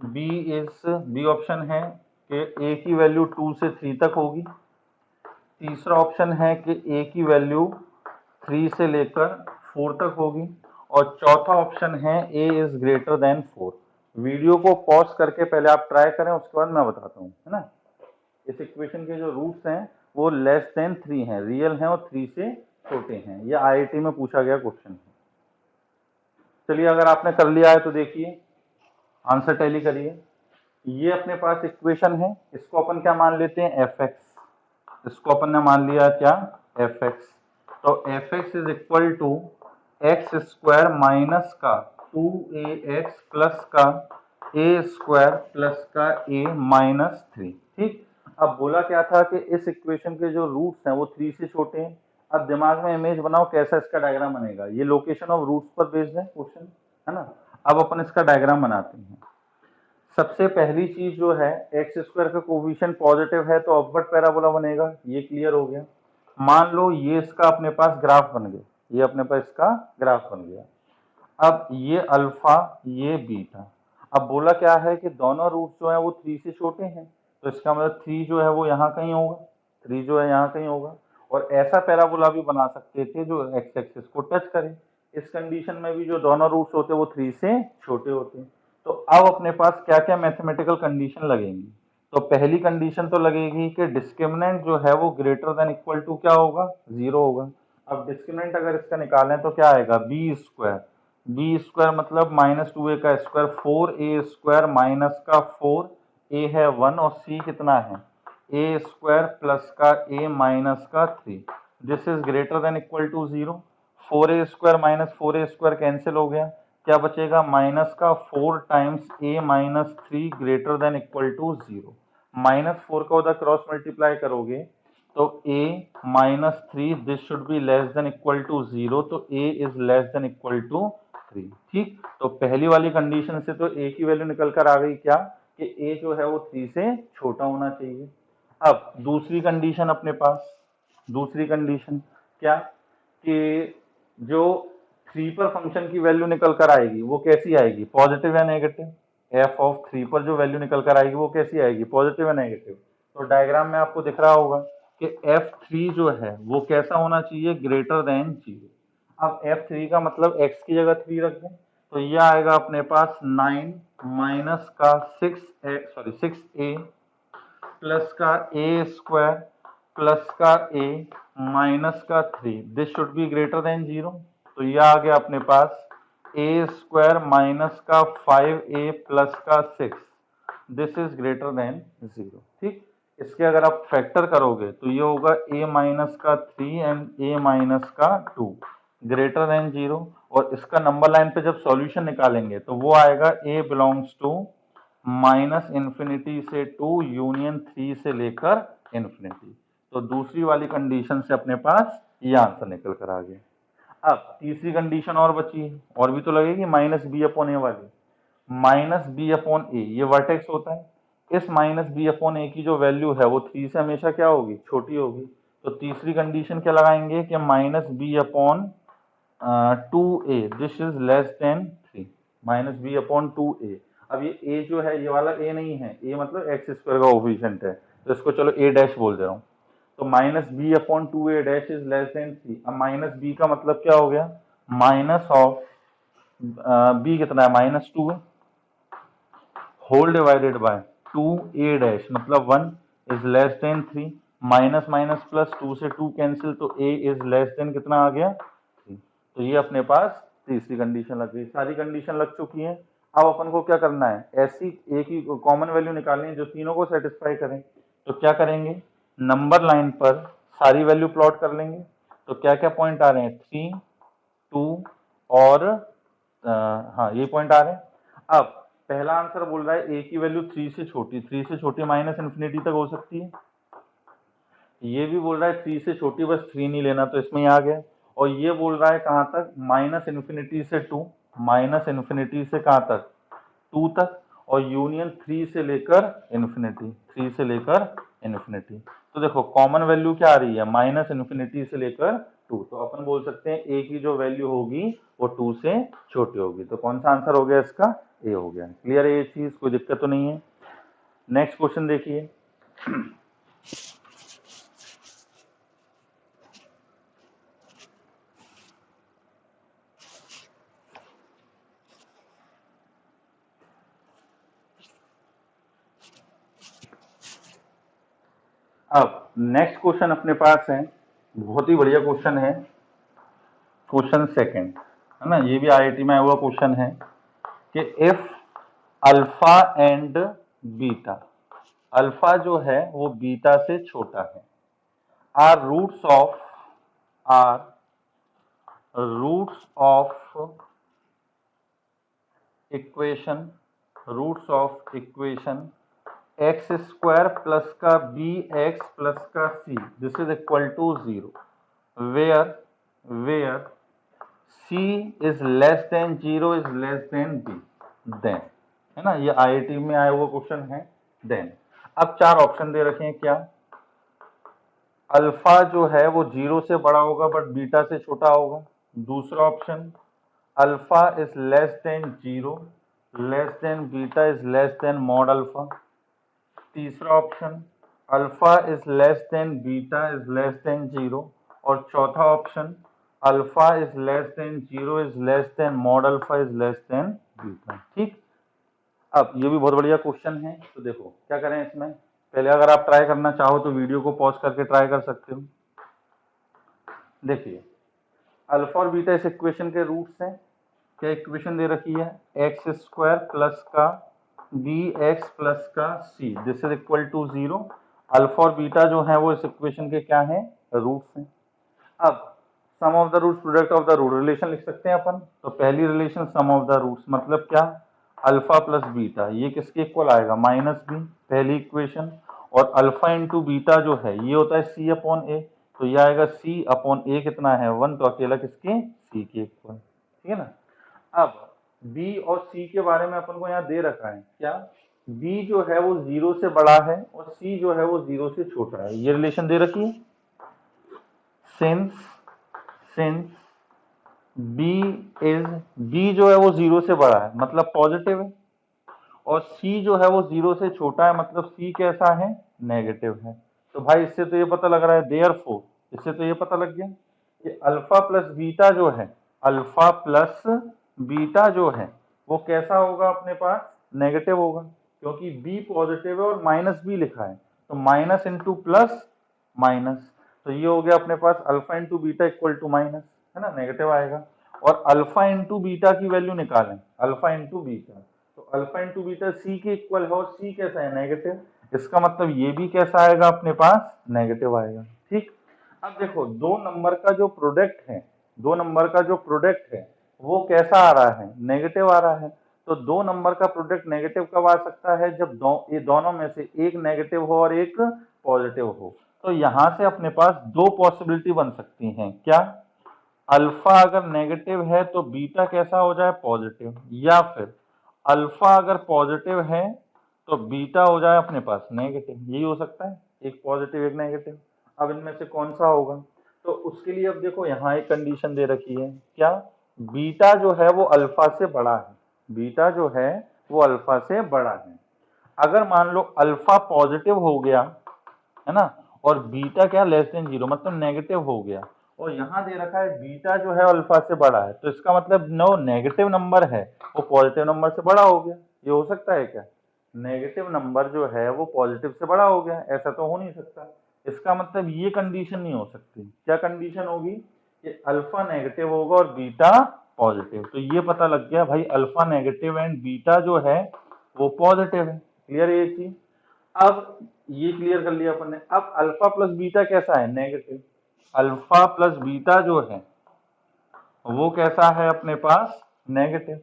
B option है कि a की वैल्यू 2 से 3 तक होगी, तीसरा ऑप्शन है कि a की वैल्यू 3 से लेकर 4 तक होगी, और चौथा ऑप्शन है a is greater then 4। Video को पॉज करके पहले आप ट्राई करें, उसके बाद मैं बताता हूँ, है ना। इस इक्वेशन के जो रूट्स हैं वो लेस देन 3 हैं, रियल हैं और 3 से छोटे हैं। ये आईआईटी में पूछा गया क्वेश्चन है। चलिए, अगर आपने कर लिया है तो देखिए आंसर टैली करिए। ये अपने पास इक्वेशन है, इसको अपन क्या मान लेते हैं, एफ एक्स, इसको अपन ने मान लिया क्या, एफ एक्स। तो f x is equal to x square minus का 2ax प्लस का ए स्क्वायर प्लस का ए माइनस 3। ठीक, अब बोला क्या था कि इस इक्वेशन के जो रूट्स हैं वो 3 से छोटे हैं। अब दिमाग में इमेज बनाओ कैसा इसका डायग्राम बनेगा। ये लोकेशन ऑफ रूट्स पर बेस्ड है क्वेश्चन, है ना। अब अपन इसका डायग्राम बनाते हैं। सबसे पहली चीज जो है, एक्स स्क्वायर का कोफिशिएंट पॉजिटिव है तो अपवर्ड पैराबोला बनेगा, ये क्लियर हो गया। मान लो ये इसका अपने पास ग्राफ बन गया, ये अपने पास इसका ग्राफ बन गया। अब ये अल्फा, ये बीटा। अब बोला क्या है कि दोनों रूट जो है वो 3 से छोटे हैं, तो इसका मतलब 3 जो है वो यहाँ कहीं होगा, 3 जो है यहाँ कहीं होगा। और ऐसा पैराबोला भी बना सकते थे जो एक्स एक्सिस को टच करे। इस कंडीशन में भी जो दोनों रूट्स होते हैं वो 3 से छोटे होते हैं। तो अब अपने पास क्या क्या मैथमेटिकल कंडीशन लगेंगी। तो पहली कंडीशन तो लगेगी कि डिस्क्रिमिनेंट जो है वो ग्रेटर देन इक्वल टू क्या होगा, 0 होगा। अब डिस्क्रिमिनेंट अगर इसका निकालें तो क्या आएगा, बी स्क्वायर, बी स्क्वायर मतलब माइनस 2a का स्क्वायर, 4a स्क्वायर माइनस का 4, a है 1 और c कितना है, a स्क्वायर प्लस का a माइनस का 3, this is greater than equal to 0। 4a square minus 4a square cancel हो गया, क्या बचेगा, माइनस का 4 times a minus 3 greater than equal to 0। Minus 4 का उधर क्रॉस मल्टीप्लाई करोगे तो a minus 3 this should be less than equal to 0, तो a is less than equal to 3। ठीक, तो पहली वाली कंडीशन से तो a की वैल्यू निकल कर आ गई क्या, कि a जो है वो 3 से छोटा होना चाहिए। अब दूसरी कंडीशन अपने पास, दूसरी कंडीशन क्या, कि जो 3 पर फंक्शन की वैल्यू निकल कर आएगी वो कैसी आएगी, पॉजिटिव या नेगेटिव। एफ ऑफ 3 पर जो वैल्यू निकल कर आएगी वो कैसी आएगी, पॉजिटिव या नेगेटिव। तो डायग्राम में आपको दिख रहा होगा कि F3 जो है वो कैसा होना चाहिए, ग्रेटर देन 0। अब F3 का मतलब x की जगह 3 रख दें, तो ये आएगा अपने पास 9 माइनस का 6a प्लस का a स्क्वायर प्लस का a माइनस का 3, this should be greater than 0। तो ये आ गया अपने पास a स्क्वायर माइनस का 5a प्लस का 6, दिस इज ग्रेटर देन 0। ठीक, इसके अगर आप फैक्टर करोगे तो ये होगा a माइनस का 3 एंड a माइनस का 2 ग्रेटर देन 0। और इसका नंबर लाइन पे जब सॉल्यूशन निकालेंगे तो वो आएगा a belongs to minus infinity से 2 यूनियन 3 से लेकर इन्फिनिटी। तो दूसरी वाली कंडीशन से अपने पास ये आंसर निकल कर आ गया। अब तीसरी कंडीशन और बची है, और भी तो लगेगी, माइनस बी अपॉन ए वाली। माइनस बी अपॉन ए ये वर्टेक्स होता है, इस माइनस बी अपॉन ए की जो वैल्यू है वो 3 से हमेशा क्या होगी, छोटी होगी। तो तीसरी कंडीशन क्या लगाएंगे कि minus B upon 2a this is less than 3, minus B upon 2a। अब ये a जो है ये वाला a नहीं है, a मतलब एक्स स्क्वायर का कोफिशिएंट है, तो इसको चलो a डैश बोल दे रहा हूँ। तो minus B upon 2a dash is less than 3। अब माइनस b का मतलब क्या हो गया, माइनस ऑफ b कितना है, माइनस 2 है, whole divided bye 2a dash मतलब 1 is less than 3। Minus minus plus, 2 से 2 कैंसिल, तो a इज लेस देन कितना आ गया 3। तो ये अपने पास तीसरी कंडीशन लग गई। सारी कंडीशन लग चुकी है। अब अपन को क्या करना है, ऐसी एक ही कॉमन वैल्यू निकालनी है जो तीनों को सेटिस्फाई करें। तो क्या करेंगे, नंबर लाइन पर सारी वैल्यू प्लॉट कर लेंगे। तो क्या क्या पॉइंट आ रहे हैं, 3, 2 और हाँ ये पॉइंट आ रहे हैं। अब पहला आंसर बोल रहा है ए की वैल्यू 3 से छोटी, 3 से छोटी माइनस इन्फिनिटी तक हो सकती है। ये भी बोल रहा है 3 से छोटी, बस 3 नहीं लेना, तो इसमें ही आ गया। और ये बोल रहा है कहाँ तक, माइनस इन्फिनिटी से 2, माइनस इन्फिनिटी से कहाँ तक 2 तक, और यूनियन 3 से लेकर इन्फिनिटी, 3 से लेकर इन्फिनिटी। तो देखो कॉमन वैल्यू क्या आ रही है, माइनस इन्फिनिटी से लेकर 2। तो अपन बोल सकते हैं ए की जो वैल्यू होगी वो 2 से छोटी होगी। तो कौन सा आंसर हो गया इसका, ए हो गया। क्लियर है ये चीज, कोई दिक्कत तो नहीं है। नेक्स्ट क्वेश्चन देखिए। अब नेक्स्ट क्वेश्चन अपने पास है, बहुत ही बढ़िया क्वेश्चन है, क्वेश्चन सेकंड है ना। ये भी आईआईटी में आया हुआ क्वेश्चन है कि if alpha and beta, alpha जो है वो बीटा से छोटा है, are roots of equation x square plus का बी एक्स प्लस का सी, this is equal to 0, where c is less than 0 is less than b, then, है ना। ये आईआईटी में आया हुआ क्वेश्चन है। देन अब 4 ऑप्शन दे रखे हैं, क्या, अल्फा जो है वो 0 से बड़ा होगा बट बीटा से छोटा होगा। दूसरा option, alpha is less than 0 less than beta is less than mod alpha. तीसरा option, alpha is less than beta is less than 0। और चौथा option, alpha is less than 0 is less than mod alpha is less than beta. ठीक। अब ये भी बहुत बढ़िया क्वेश्चन है। तो देखो क्या करें इसमें, पहले अगर आप ट्राई करना चाहो तो वीडियो को पॉज करके ट्राई कर सकते हो। देखिए अल्फा और बीटा इस इक्वेशन के रूट्स हैं। क्या इक्वेशन दे रखी है, एक्स स्क्वायर प्लस का बी एक्स प्लस का सी, this is equal to 0। Alpha और बीटा जो है वो इस इक्वेशन के क्या है, रूट्स हैं। अब sum of the roots product of the root relation लिख सकते हैं अपन। तो पहली relation sum of the roots मतलब क्या, अल्फा प्लस बीटा, ये किसके इक्वल आएगा, माइनस बी, पहली इक्वेशन। और अल्फा इंटू बीटा जो है ये होता है सी अपॉन ए, तो ये आएगा सी अपॉन ए कितना है 1, तो अकेला किसके, सी के इक्वल। ठीक है ना। अब b और c के बारे में अपन को यहाँ दे रखा है, क्या, b जो है वो 0 से बड़ा है और c जो है वो 0 से छोटा है, ये रिलेशन दे रखी है। सिंस b जो है वो 0 से बड़ा है मतलब पॉजिटिव है, और c जो है वो 0 से छोटा है मतलब c कैसा है, नेगेटिव है। तो भाई इससे तो ये पता लग रहा है, देयरफॉर इससे तो ये पता लग गया कि अल्फा प्लस बीटा जो है, अल्फा प्लस बीटा जो है वो कैसा होगा अपने पास, नेगेटिव होगा, क्योंकि b पॉजिटिव है और माइनस b लिखा है, तो माइनस इंटू प्लस माइनस, तो ये हो गया अपने पास alpha into beta equal to minus, है ना, नेगेटिव आएगा। और अल्फा इंटू बीटा की वैल्यू निकालें, अल्फा इंटू बीटा, तो अल्फा इंटू बीटा सी के इक्वल है और सी कैसा है, नेगेटिव, इसका मतलब ये भी कैसा आएगा अपने पास, नेगेटिव आएगा। ठीक। अब देखो दो नंबर का जो प्रोडक्ट है, दो नंबर का जो प्रोडक्ट है वो कैसा आ रहा है, नेगेटिव आ रहा है। तो दो नंबर का प्रोडक्ट नेगेटिव कब आ सकता है, जब ये दोनों में से एक नेगेटिव हो और एक पॉजिटिव हो। तो यहां से अपने पास दो पॉसिबिलिटी बन सकती हैं, क्या, अल्फा अगर नेगेटिव है तो बीटा कैसा हो जाए, पॉजिटिव, या फिर अल्फा अगर पॉजिटिव है तो बीटा हो जाए अपने पास नेगेटिव, यही हो सकता है, एक पॉजिटिव एक नेगेटिव। अब इनमें से कौन सा होगा, तो उसके लिए अब देखो यहाँ एक कंडीशन दे रखी है, क्या, बीटा जो है वो अल्फा से बड़ा है, बीटा जो है वो अल्फा से बड़ा है। अगर मान लो अल्फा पॉजिटिव हो गया, है ना, और बीटा क्या, लेस देन 0 मतलब नेगेटिव हो गया, और यहाँ दे रखा है बीटा जो है अल्फा से बड़ा है, तो इसका मतलब नो नेगेटिव नंबर है वो पॉजिटिव नंबर से बड़ा हो गया। ये हो सकता है क्या, नेगेटिव नंबर जो है वो पॉजिटिव से बड़ा हो गया, ऐसा तो हो नहीं सकता। इसका मतलब ये कंडीशन नहीं हो सकती। क्या कंडीशन होगी कि अल्फा नेगेटिव होगा और बीटा पॉजिटिव। तो ये पता लग गया भाई, अल्फा नेगेटिव एंड बीटा जो है वो पॉजिटिव है। क्लियर है ये चीज। अब ये क्लियर कर लिया अपन ने। अब अल्फा प्लस बीटा कैसा है? नेगेटिव। अल्फा प्लस बीटा जो है वो कैसा है अपने पास? नेगेटिव।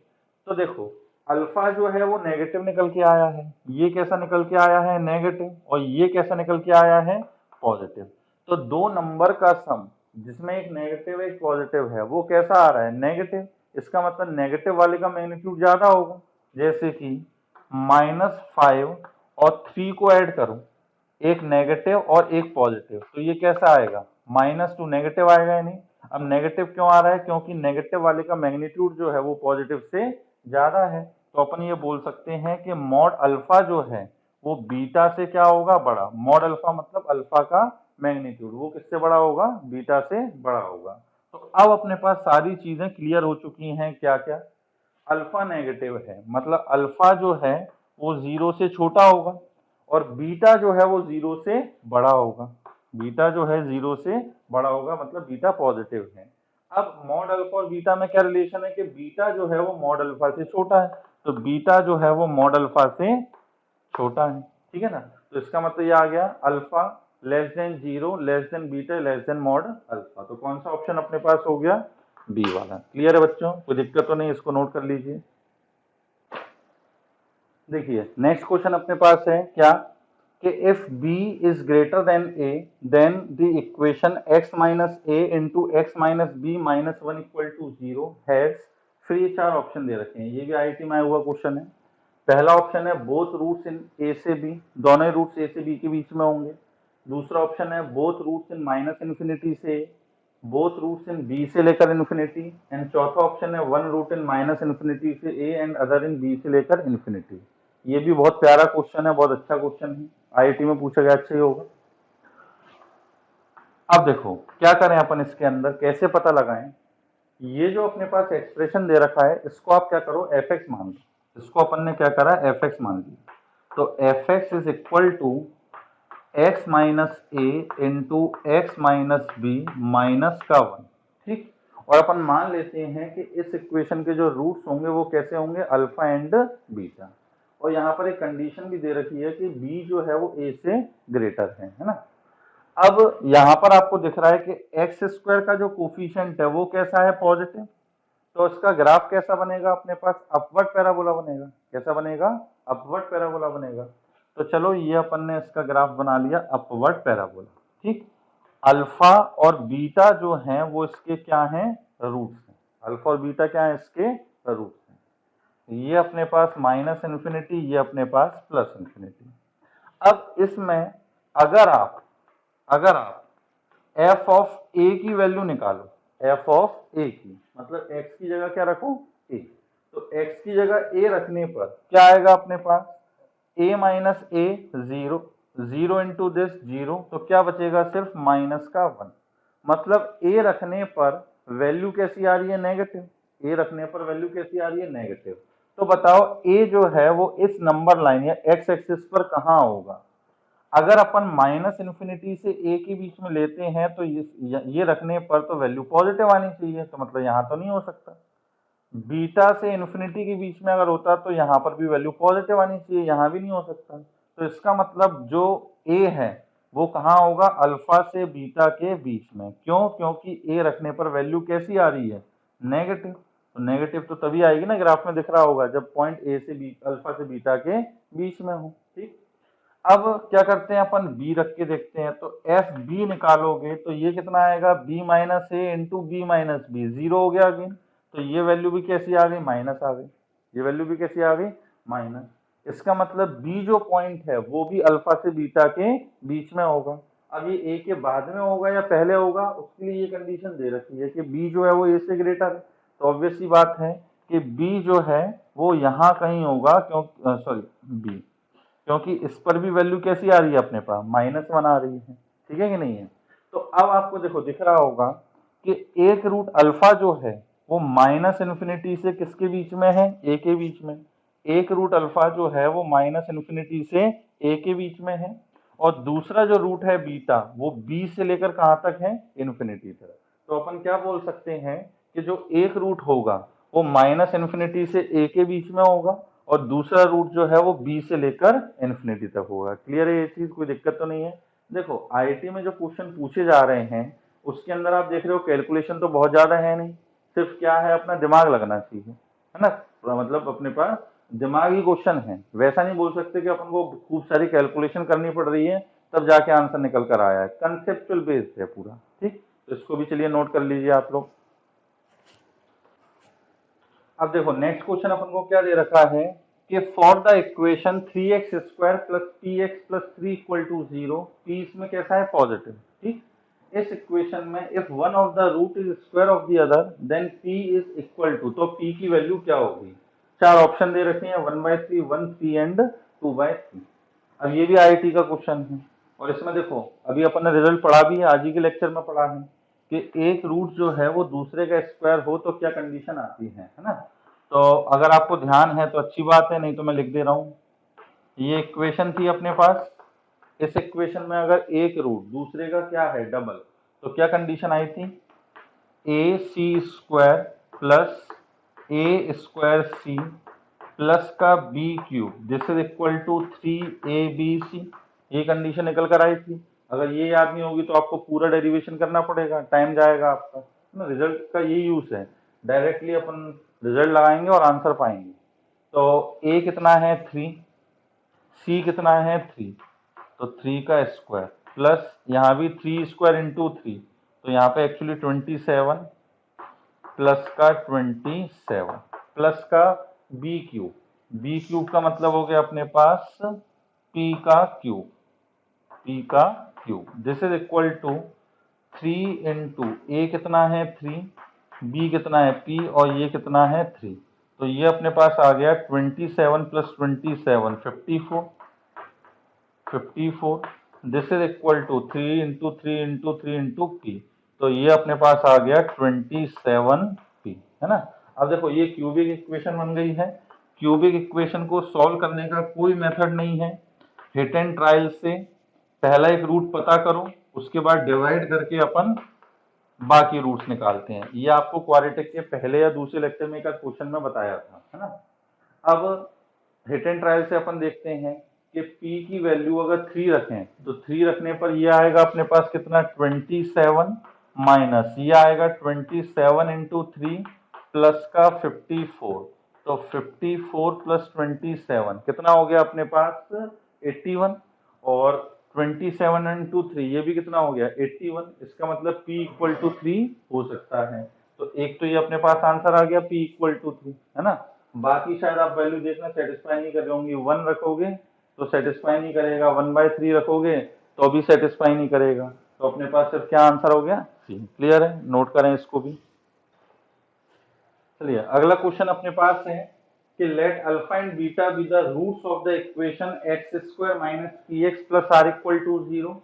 तो देखो अल्फा जो है वो नेगेटिव निकल के आया है, ये कैसा निकल के आया है? नेगेटिव। और ये कैसा निकल के आया है? पॉजिटिव। तो दो नंबर का सम जिसमें एक नेगेटिव एक पॉजिटिव है वो कैसा आ रहा है? नेगेटिव। इसका मतलब नेगेटिव वाले का मैग्नीट्यूड ज्यादा होगा। जैसे कि -5 और 3 को ऐड करो, एक नेगेटिव और एक पॉजिटिव, तो ये कैसा आएगा? -2 नेगेटिव आएगा या नहीं? अब नेगेटिव क्यों आ रहा है? क्योंकि नेगेटिव वाले का मैग्नीट्यूड जो है वो पॉजिटिव से ज्यादा है। तो अपन ये बोल सकते हैं कि मॉड अल्फा जो है वो बीटा से क्या होगा? बड़ा। मॉड अल्फा मतलब अल्फा का मैग्नीट्यूड वो किससे बड़ा होगा? बीटा से बड़ा होगा। तो अब अपने पास सारी चीजें क्लियर हो चुकी हैं। क्या क्या? अल्फा नेगेटिव है मतलब अल्फा जो है वो 0 से छोटा होगा और बीटा जो है वो 0 से बड़ा होगा। बीटा जो है 0 से बड़ा होगा मतलब बीटा पॉजिटिव है। अब मॉड अल्फा और बीटा में क्या रिलेशन है कि बीटा जो है वो मॉड अल्फा से छोटा है, तो बीटा जो है वो मॉड अल्फा से छोटा है। ठीक है ना। तो इसका मतलब ये आ गया alpha less than 0 less than beta less than mod alpha. तो कौन सा ऑप्शन अपने पास हो गया? बी वाला। क्लियर है बच्चों? कोई दिक्कत तो नहीं? इसको नोट कर लीजिए। देखिए नेक्स्ट क्वेश्चन अपने पास है क्या कि if b is greater than a then the equation x minus a into x minus B minus 1 equal to 0 has. फिर ये चार ऑप्शन दे रखे हैं, ये भी आईआईटी में आया हुआ क्वेश्चन है। पहला ऑप्शन है बोथ रूट्स इन a से b, दोनों ही रूट्स a से b के बीच में होंगे। दूसरा ऑप्शन है both roots in minus infinity से, बोथ रूट्स इन b से लेकर इन्फिनिटी। एंड चौथा ऑप्शन है वन रूट इन माइनस इन्फिनिटी से a and other in b से लेकर इन्फिनिटी। ये भी बहुत प्यारा क्वेश्चन है, बहुत अच्छा क्वेश्चन है, आईआईटी में पूछा गया, अच्छा ही होगा। अब देखो क्या करें अपन इसके अंदर, कैसे पता लगाएं। ये जो अपने पास एक्सप्रेशन दे रखा है इसको आप क्या करो? एफ एक्स मान लो। इसको अपन ने क्या करा? एफ एक्स मान लिया। तो f x is equal to x minus a into x minus B minus का 1। ठीक। और अपन मान लेते हैं कि इस इक्वेशन के जो रूट्स होंगे वो कैसे होंगे? Alpha and beta. और यहाँ पर एक कंडीशन भी दे रखी है कि b जो है वो a से ग्रेटर है ना। अब यहाँ पर आपको दिख रहा है कि एक्स स्क्वायर का जो कोफिशिएंट है वो कैसा है? पॉजिटिव। तो इसका ग्राफ कैसा बनेगा अपने पास? अपवर्ड पैराबोला बनेगा। कैसा बनेगा? अपवर्ड पैराबोला बनेगा। तो चलो ये अपन ने इसका ग्राफ बना लिया अपवर्ड पैराबोला। ठीक। अल्फा और बीटा जो हैं वो इसके क्या हैं? रूट्स हैं। अल्फा और बीटा क्या है? इसके रूट्स हैं। ये अपने पास माइनस इन्फिनिटी, ये अपने पास प्लस इन्फिनिटी। अब इसमें अगर आप एफ ऑफ ए की वैल्यू निकालो, एफ ऑफ ए की मतलब एक्स की जगह क्या रखो? ए। तो एक्स की जगह ए रखने पर क्या आएगा अपने पास? ए माइनस ए 0, 0 इंटू दिस 0, तो क्या बचेगा? सिर्फ माइनस का 1। मतलब ए रखने पर वैल्यू कैसी आ रही है? नेगेटिव। ए रखने पर वैल्यू कैसी आ रही है? नेगेटिव। तो बताओ ए जो है वो इस नंबर लाइन या एक्स एक्सिस पर कहाँ होगा? अगर अपन माइनस इन्फिनिटी से ए के बीच में लेते हैं तो ये रखने पर तो वैल्यू पॉजिटिव आनी चाहिए, तो मतलब यहाँ तो नहीं हो सकता। बीटा से इन्फिनिटी के बीच में अगर होता तो यहाँ पर भी वैल्यू पॉजिटिव आनी चाहिए, यहाँ भी नहीं हो सकता। तो इसका मतलब जो ए है वो कहाँ होगा? अल्फा से बीटा के बीच में। क्यों? क्योंकि ए रखने पर वैल्यू कैसी आ रही है? नेगेटिव। तो नेगेटिव तो तभी आएगी ना, ग्राफ में दिख रहा होगा, जब पॉइंट ए से बी अल्फा से बीटा के बीच में हो। ठीक। अब क्या करते हैं अपन? b रख के देखते हैं। तो एफ बी निकालोगे तो ये कितना आएगा? b minus a into B minus B, 0 हो गया अगेन। तो ये वैल्यू भी कैसी आ गई? माइनस आ गई। ये वैल्यू भी कैसी आ गई? माइनस। इसका मतलब b जो पॉइंट है वो भी अल्फा से बीटा के बीच में होगा। अब ये a के बाद में होगा या पहले होगा, उसके लिए ये कंडीशन दे रखी है कि b जो है वो a से ग्रेटर है। तो ऑब्वियस सी बात है कि b जो है वो यहाँ कहीं होगा, क्योंकि सॉरी b, क्योंकि इस पर भी वैल्यू कैसी आ रही है अपने पास? -1 आ रही है। ठीक है कि नहीं है? तो अब आपको देखो दिख रहा होगा कि एक रूट अल्फा जो है वो माइनस इन्फिनिटी से किसके बीच में है? ए के बीच में। एक रूट अल्फा जो है वो माइनस इन्फिनिटी से ए के बीच में है। और दूसरा जो रूट है बीटा वो बी से लेकर कहां तक है, इन्फिनिटी तक। तो अपन क्या बोल सकते हैं कि जो एक रूट होगा वो माइनस इन्फिनिटी से ए के बीच में होगा और दूसरा रूट जो है वो बी से लेकर इन्फिनिटी तक होगा। क्लियर है ये चीज, कोई दिक्कत तो नहीं है। देखो आईआईटी में जो क्वेश्चन पूछे जा रहे हैं उसके अंदर आप देख रहे हो कैलकुलेशन तो बहुत ज्यादा है नहीं, सिर्फ क्या है अपना दिमाग लगना चाहिए, है ना। मतलब अपने पास दिमागी क्वेश्चन है, वैसा नहीं बोल सकते कि अपन को खूब सारी कैलकुलेशन करनी पड़ रही है तब जाके आंसर निकल कर आया है। कंसेप्चुअल बेस्ड है पूरा, ठीक। तो इसको भी चलिए नोट कर लीजिए आप लोग। अब देखो नेक्स्ट क्वेश्चन अपन को क्या दे रखा है कि for the equation 3x² plus P x plus 3 equal to 0, P इसमें कैसा है, पॉजिटिव, ठीक। इस इक्वेशन में if one of the root is square of the other then P is equal to, तो पी की वैल्यू क्या होगी। चार ऑप्शन दे रखे हैं, 1/3, 1/3 एंड 2/3। अब ये भी आईआईटी का क्वेश्चन है और इसमें देखो अभी अपन ने रिजल्ट पढ़ा भी है, आज ही के लेक्चर में पढ़ा है कि एक रूट जो है वो दूसरे का स्क्वायर हो तो क्या कंडीशन आती है ना। तो अगर आपको ध्यान है तो अच्छी बात है, नहीं तो मैं लिख दे रहा हूं। ये इक्वेशन थी अपने पास, इस इक्वेशन में अगर एक रूट दूसरे का क्या है, डबल, तो क्या कंडीशन आई थी, a C square plus a square C plus का B cube this is equal to 3abc। ये कंडीशन निकल कर आई थी। अगर ये याद नहीं होगी तो आपको पूरा डेरिवेशन करना पड़ेगा, टाइम जाएगा आपका ना। रिजल्ट का ये यूज है, डायरेक्टली अपन रिजल्ट लगाएंगे और आंसर पाएंगे। तो ए कितना है 3, सी कितना है 3, तो 3 का स्क्वायर प्लस यहाँ भी 3 स्क्वायर इंटू 3, तो यहाँ पे एक्चुअली 27 प्लस का 27 प्लस का बी क्यूब, बी क्यूब का मतलब हो गया अपने पास पी का क्यूब, पी का cube this is equal to 3 into a कितना है 3, बी कितना है पी और ये कितना है 3। तो ये अपने पास आ गया 27 plus 27 54 this is equal to 3 into 3 into 3 into P. तो ये अपने पास आ गया 27p, है ना। अब देखो ये क्यूबिक इक्वेशन बन गई है। क्यूबिक इक्वेशन को सॉल्व करने का कोई मेथड नहीं है, हिट एंड ट्रायल से पहला एक रूट पता करो, उसके बाद डिवाइड करके अपन बाकी रूट्स निकालते हैं। ये आपको क्वाड्रेटिक के पहले या दूसरे लेक्चर में एक क्वेश्चन में बताया था, है ना। अब हिट एंड ट्रायल से अपन देखते हैं कि p की वैल्यू अगर 3 रखें तो 3 रखने पर ये आएगा अपने पास कितना 27 माइनस ये आएगा 27 इंटू 3 प्लस का 54, तो 54 प्लस 27 कितना हो गया अपने पास 81 और 27 इंटू 3 ये भी कितना हो गया 81। इसका मतलब p इक्वल टू 3 हो सकता है। तो एक तो ये अपने पास आंसर आ गया p इक्वल टू 3, है ना। बाकी शायद आप वैल्यू देखना सेटिस्फाई नहीं कर रहे होंगे, 1 रखोगे तो सेटिस्फाई नहीं करेगा, 1/3 रखोगे तो भी सेटिस्फाई नहीं करेगा। तो अपने पास सिर्फ क्या आंसर हो गया सी। क्लियर है, नोट करें इसको भी। चलिए अगला क्वेश्चन अपने पास है कि let alpha and beta be the roots of the equation x² minus px plus r equal to 0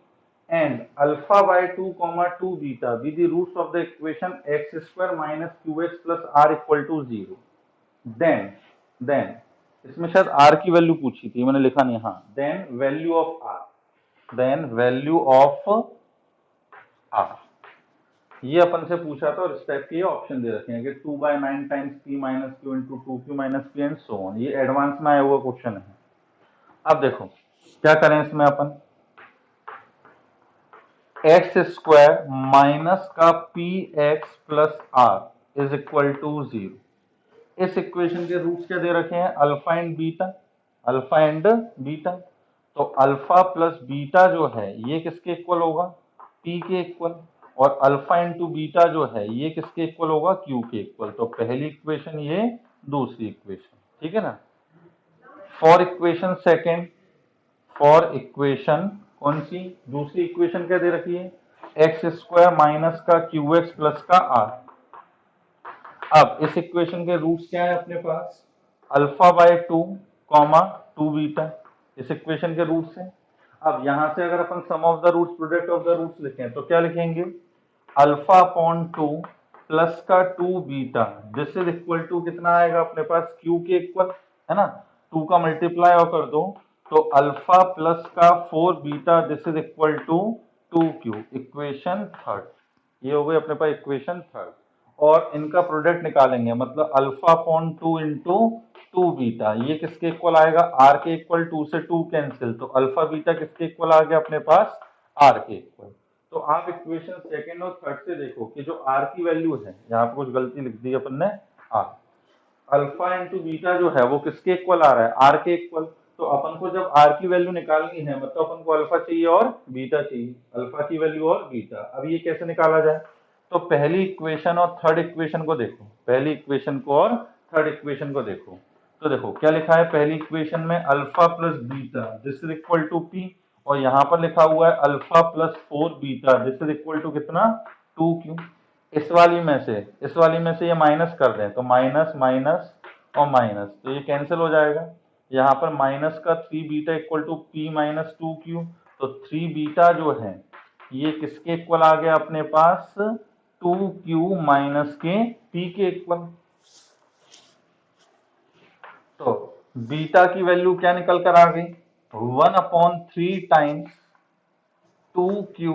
and alpha by 2 comma 2 beta be the roots of the equation x² minus qx plus r equal to 0। then इसमें शायद r की वैल्यू पूछी थी, मैंने लिखा नहीं, हाँ then value of r ये अपन से पूछा था और इस टाइप के ऑप्शन दे रखे हैं कि 2/9 times p minus Q into 2q minus p and so on. ये एडवांस में आया हुआ क्वेश्चन है। अब देखो क्या करें इसमें अपन, x² माइनस का px plus r is equal to 0। इस इक्वेशन के रूट्स क्या दे रखे हैं, alpha and beta, alpha and beta. तो अल्फा प्लस बीटा जो है ये किसके इक्वल होगा, p के इक्वल, और अल्फा इंटू बीटा जो है ये किसके इक्वल होगा, q के इक्वल। तो पहली इक्वेशन ये, दूसरी इक्वेशन, ठीक है ना। For equation second, for equation कौन सी, दूसरी इक्वेशन क्या दे रखी है, x² माइनस का qx प्लस का r। अब इस इक्वेशन के रूट्स क्या है अपने पास, अल्फा बाय 2 कॉमा 2 बीटा, इस इक्वेशन के रूट्स हैं। अब यहां से अगर अपन sum of the roots product of the roots लिखें तो क्या लिखेंगे, अल्फा अपॉन 2 प्लस का 2 beta this is equal to कितना आएगा अपने पास, q के इक्वल, है ना। 2 का मल्टीप्लाई और कर दो तो अल्फा प्लस का 4 beta this is equal to 2q, equation third. ये हो गई अपने पास इक्वेशन थर्ड। और इनका प्रोडक्ट निकालेंगे, मतलब अल्फा अपॉन 2 इंटू 2 बीटा, ये किसके इक्वल आएगा, आर के इक्वल। 2 से 2 कैंसिल, तो अल्फा बीटा किसके इक्वल आ गया अपने पास, आर के इक्वल। तो आप इक्वेशन सेकंड और थर्ड से देखो कि जो आर की वैल्यू है, यहाँ पे कुछ गलती लिख दी अपन ने, आर, अल्फा इंटू बीटा जो है वो किसके इक्वल आ रहा है, आर के इक्वल। तो अपन को जब आर की वैल्यू निकालनी है, मतलब अपन को अल्फा चाहिए और बीटा चाहिए, अल्फा की वैल्यू और बीटा। अब ये कैसे निकाला जाए, तो पहली इक्वेशन और थर्ड इक्वेशन को देखो, पहली इक्वेशन को और थर्ड इक्वेशन को देखो। तो देखो क्या लिखा है पहली इक्वेशन में, alpha plus beta this is equal to P, और यहाँ पर लिखा हुआ है alpha plus 4 beta this is equal to कितना, 2q। इस वाली में से ये माइनस कर दें, तो माइनस माइनस और माइनस, तो ये कैंसिल हो जाएगा। यहाँ पर माइनस का 3 beta equal to P minus 2q, तो 3 बीटा जो है ये किसके इक्वल आ गया अपने पास, 2q माइनस के p के इक्वल। तो बीटा की वैल्यू क्या निकल कर आ गई, 1/3 टाइम्स 2q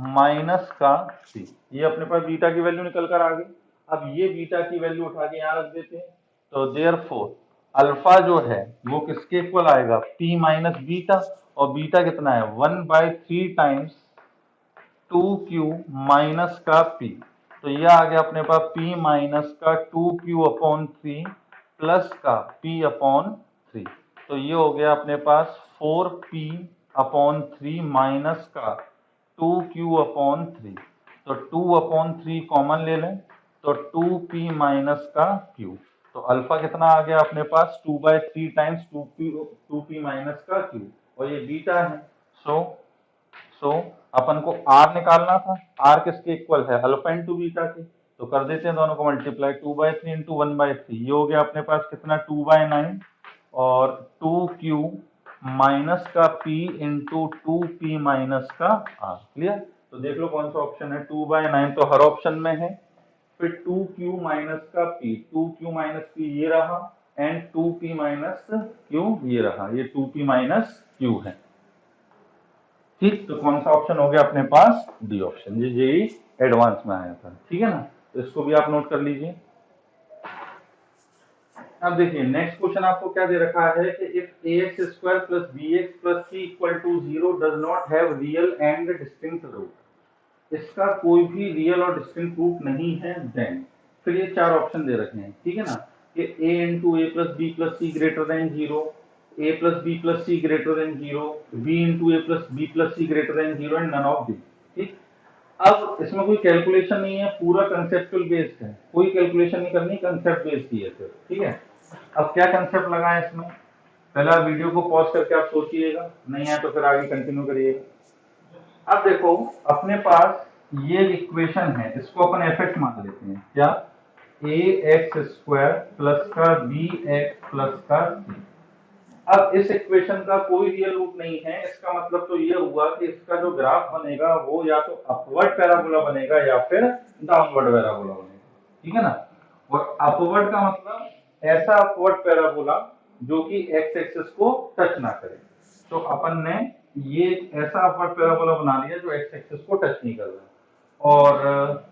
माइनस का c, ये अपने पास बीटा की वैल्यू निकल कर आ गई। अब ये बीटा की वैल्यू उठा के यहाँ रख देते हैं, तो देयरफॉर अल्फा जो है वो किसके इक्वल आएगा, p माइनस बीटा, और बीटा कितना है 1/3 टाइम्स 2q माइनस का p। तो ये आ गया अपने पास p माइनस का 2q अपॉन 3 प्लस का p अपॉन 3। तो ये हो गया अपने पास 4p अपॉन 3 माइनस का 2q अपॉन 3। तो 2 अपॉन 3 कॉमन ले लें, तो 2p माइनस का q। तो अल्फा कितना आ गया अपने पास, 2/3 टाइम्स 2p माइनस का q, और ये बीटा है। सो अपन को आर निकालना था, आर किसके इक्वल है, अल्फा इंटू बीटा के। तो कर देते हैं दोनों को मल्टीप्लाई, 2/3 इंटू 1/3, ये हो गया अपने पास कितना 2/9, और 2q माइनस का p इंटू 2p माइनस का आर। क्लियर, तो देख लो कौन सा ऑप्शन है, 2/9 तो हर ऑप्शन में है। फिर 2q माइनस का p, 2q माइनस p ये रहा, एंड 2p माइनस q ये रहा, ये 2p माइनस q है। ठीक, तो कौन सा ऑप्शन हो गया अपने पास, डी ऑप्शन, ये जेई एडवांस में आया था। ठीक है ना, तो इसको भी आप नोट कर लीजिए। अब देखिए नेक्स्ट क्वेश्चन आपको क्या दे रखा है कि if ax square plus bx plus c equal to 0 does not have real and distinct root, इसका कोई भी रियल और डिस्टिंक्ट रूट नहीं है, देन। फिर ये चार ऑप्शन दे रखे हैं, ठीक है ना, कि a into a plus B plus C greater than 0, a plus B plus C greater than 0, b into a plus B plus C greater than 0 and none of the. ठीक, अब इसमें कोई कैलकुलेशन नहीं है, पूरा कंसेप्चुअल बेस्ड है, कोई कैलकुलेशन नहीं करनी, कंसेप्ट बेस्ड ही है फिर। ठीक है, अब क्या कंसेप्ट लगा है इसमें, पहला वीडियो को पॉज करके आप सोचिएगा, नहीं है तो फिर आगे कंटिन्यू करिएगा। अब देखो अपने पास ये इक्वेशन है, इसको अपन एफ मान लेते हैं, क्या, ए एक्स स्क्वायर प्लस का बी एक्स प्लस का सी। अब इस इक्वेशन का कोई रियल रूट नहीं है, इसका मतलब तो ये हुआ कि इसका जो ग्राफ बनेगा वो या तो अपवर्ड पैराबोला बनेगा या फिर डाउनवर्ड पैराबोला बनेगा। ठीक है ना, और अपवर्ड का मतलब ऐसा अपवर्ड पैराबोला जो कि एक्स एक्सिस को टच ना करे। तो अपन ने ये ऐसा अपवर्ड पैराबोला बना लिया जो एक्स एक्सिस को टच नहीं कर रहा, और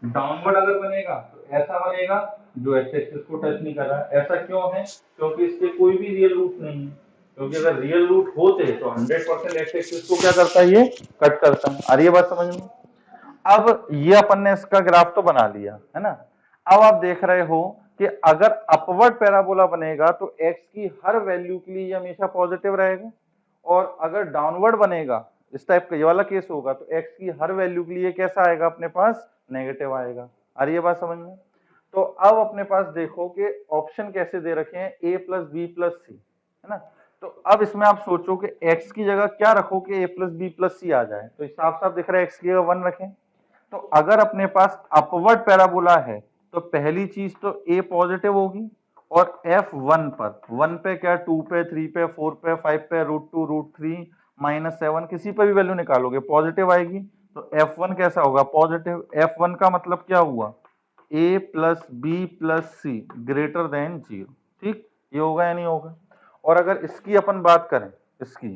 डाउनवर्ड अगर बनेगा तो ऐसा बनेगा जो एक्स एक्सिस को टच नहीं कर रहा। ऐसा क्यों है, क्योंकि इसके कोई भी रियल रूट नहीं है, क्योंकि अगर रियल रूट होते तो 100% एक्स एक्सिस को क्या करता है, ये कट करता है। आ रही है बात समझ में। अब ये अपन ने इसका ग्राफ तो बना लिया है ना, अब आप देख रहे हो कि अगर अपवर्ड पैराबोला बनेगा तो एक्स की हर वैल्यू के लिए हमेशा पॉजिटिव रहेगा, और अगर डाउनवर्ड बनेगा इस टाइप का ये वाला केस होगा तो एक्स की हर वैल्यू के लिए कैसा आएगा अपने पास, नेगेटिव आएगा। आ रही है बात समझ में। तो अब अपने पास देखो कि ऑप्शन कैसे दे रखे हैं, a प्लस बी प्लस सी, है ना। तो अब इसमें आप सोचो कि x की जगह क्या रखो कि a प्लस बी प्लस सी आ जाए, तो साफ साफ दिख रहा है x की जगह 1 रखें। तो अगर अपने पास अपवर्ड पैराबोला है तो पहली चीज तो a पॉजिटिव होगी, और f1 पर 1 पे क्या, 2 पे 3 पे 4 पे 5 पे √2 √3 -7 किसी पर भी वैल्यू निकालोगे पॉजिटिव आएगी। तो f1 कैसा होगा, पॉजिटिव। f1 का मतलब क्या हुआ, a plus B plus C greater than 0। ठीक, ये होगा या नहीं होगा। और अगर इसकी अपन बात करें इसकी,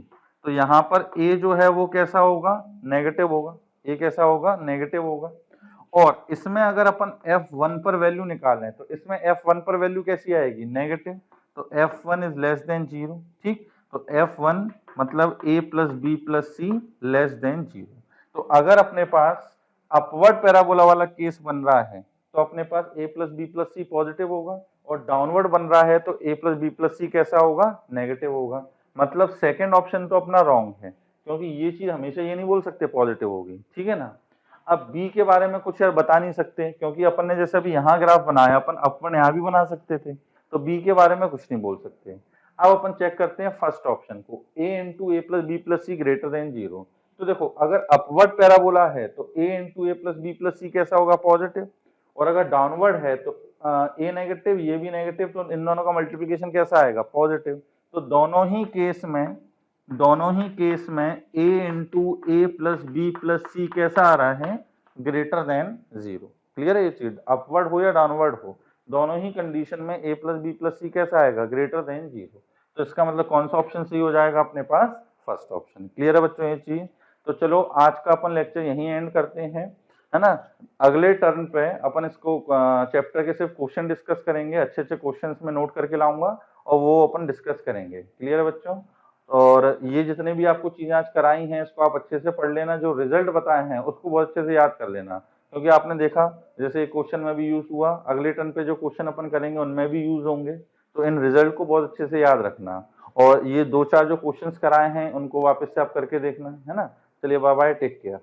तो यहाँ पर a जो है वो कैसा होगा, नेगेटिव होगा, a कैसा होगा, नेगेटिव होगा। और इसमें अगर अपन f1 पर वैल्यू निकालें तो इसमें f1 पर वैल्यू कैसी आएगी, नेगेटिव, तो f1 इज लेस देन 0, ठीक। तो f1 मतलब a plus B plus C less than 0। तो अगर अपने पास अपवर्ड पैराबोला वाला केस बन रहा है तो अपने पास a plus B plus C positive होगा, और डाउनवर्ड बन रहा है तो a प्लस बी प्लस सी कैसा होगा, नेगेटिव होगा। मतलब सेकंड ऑप्शन तो अपना रॉन्ग है, क्योंकि ये चीज हमेशा ये नहीं बोल सकते पॉजिटिव होगी, ठीक है ना। अब बी के बारे में कुछ यार बता नहीं सकते, क्योंकि अपन ने जैसे अभी यहाँ ग्राफ बनाया, अपन अपवर्ड यहाँ भी बना सकते थे, तो बी के बारे में कुछ नहीं बोल सकते। अब अपन चेक करते हैं फर्स्ट ऑप्शन को, a into a plus B plus C greater than 0। तो देखो अगर अपवर्ड पैराबोला है तो a into a plus B plus सी कैसा होगा, पॉजिटिव, और अगर डाउनवर्ड है तो a नेगेटिव ये भी नेगेटिव, तो इन दोनों का मल्टीप्लीकेशन कैसा आएगा, पॉजिटिव। तो दोनों ही केस में a into a plus B plus सी कैसा आ रहा है, ग्रेटर देन 0। क्लियर है ये चीज, अपवर्ड हो या डाउनवर्ड हो, दोनों ही कंडीशन में a प्लस बी प्लस सी कैसा आएगा, ग्रेटर देन 0। तो इसका मतलब कौन सा ऑप्शन सही हो जाएगा अपने पास, फर्स्ट ऑप्शन। क्लियर है बच्चों ये चीज। तो चलो आज का अपन लेक्चर यहीं एंड करते हैं, है ना। अगले टर्न पे अपन इसको चैप्टर के सिर्फ क्वेश्चन डिस्कस करेंगे, अच्छे अच्छे क्वेश्चंस में नोट करके लाऊंगा और वो अपन डिस्कस करेंगे। क्लियर है बच्चों। और ये जितने भी आपको चीजें आज कराई हैं इसको आप अच्छे से पढ़ लेना, जो रिजल्ट बताए हैं उसको बहुत अच्छे से याद कर लेना, क्योंकि आपने देखा जैसे क्वेश्चन में भी यूज हुआ, अगले टर्न पे जो क्वेश्चन अपन करेंगे उनमें भी यूज होंगे। तो इन रिजल्ट को बहुत अच्छे से याद रखना, और ये दो चार जो क्वेश्चंस कराए हैं उनको वापस से आप करके देखना, है ना। चलिए बाय बाय, टेक केयर।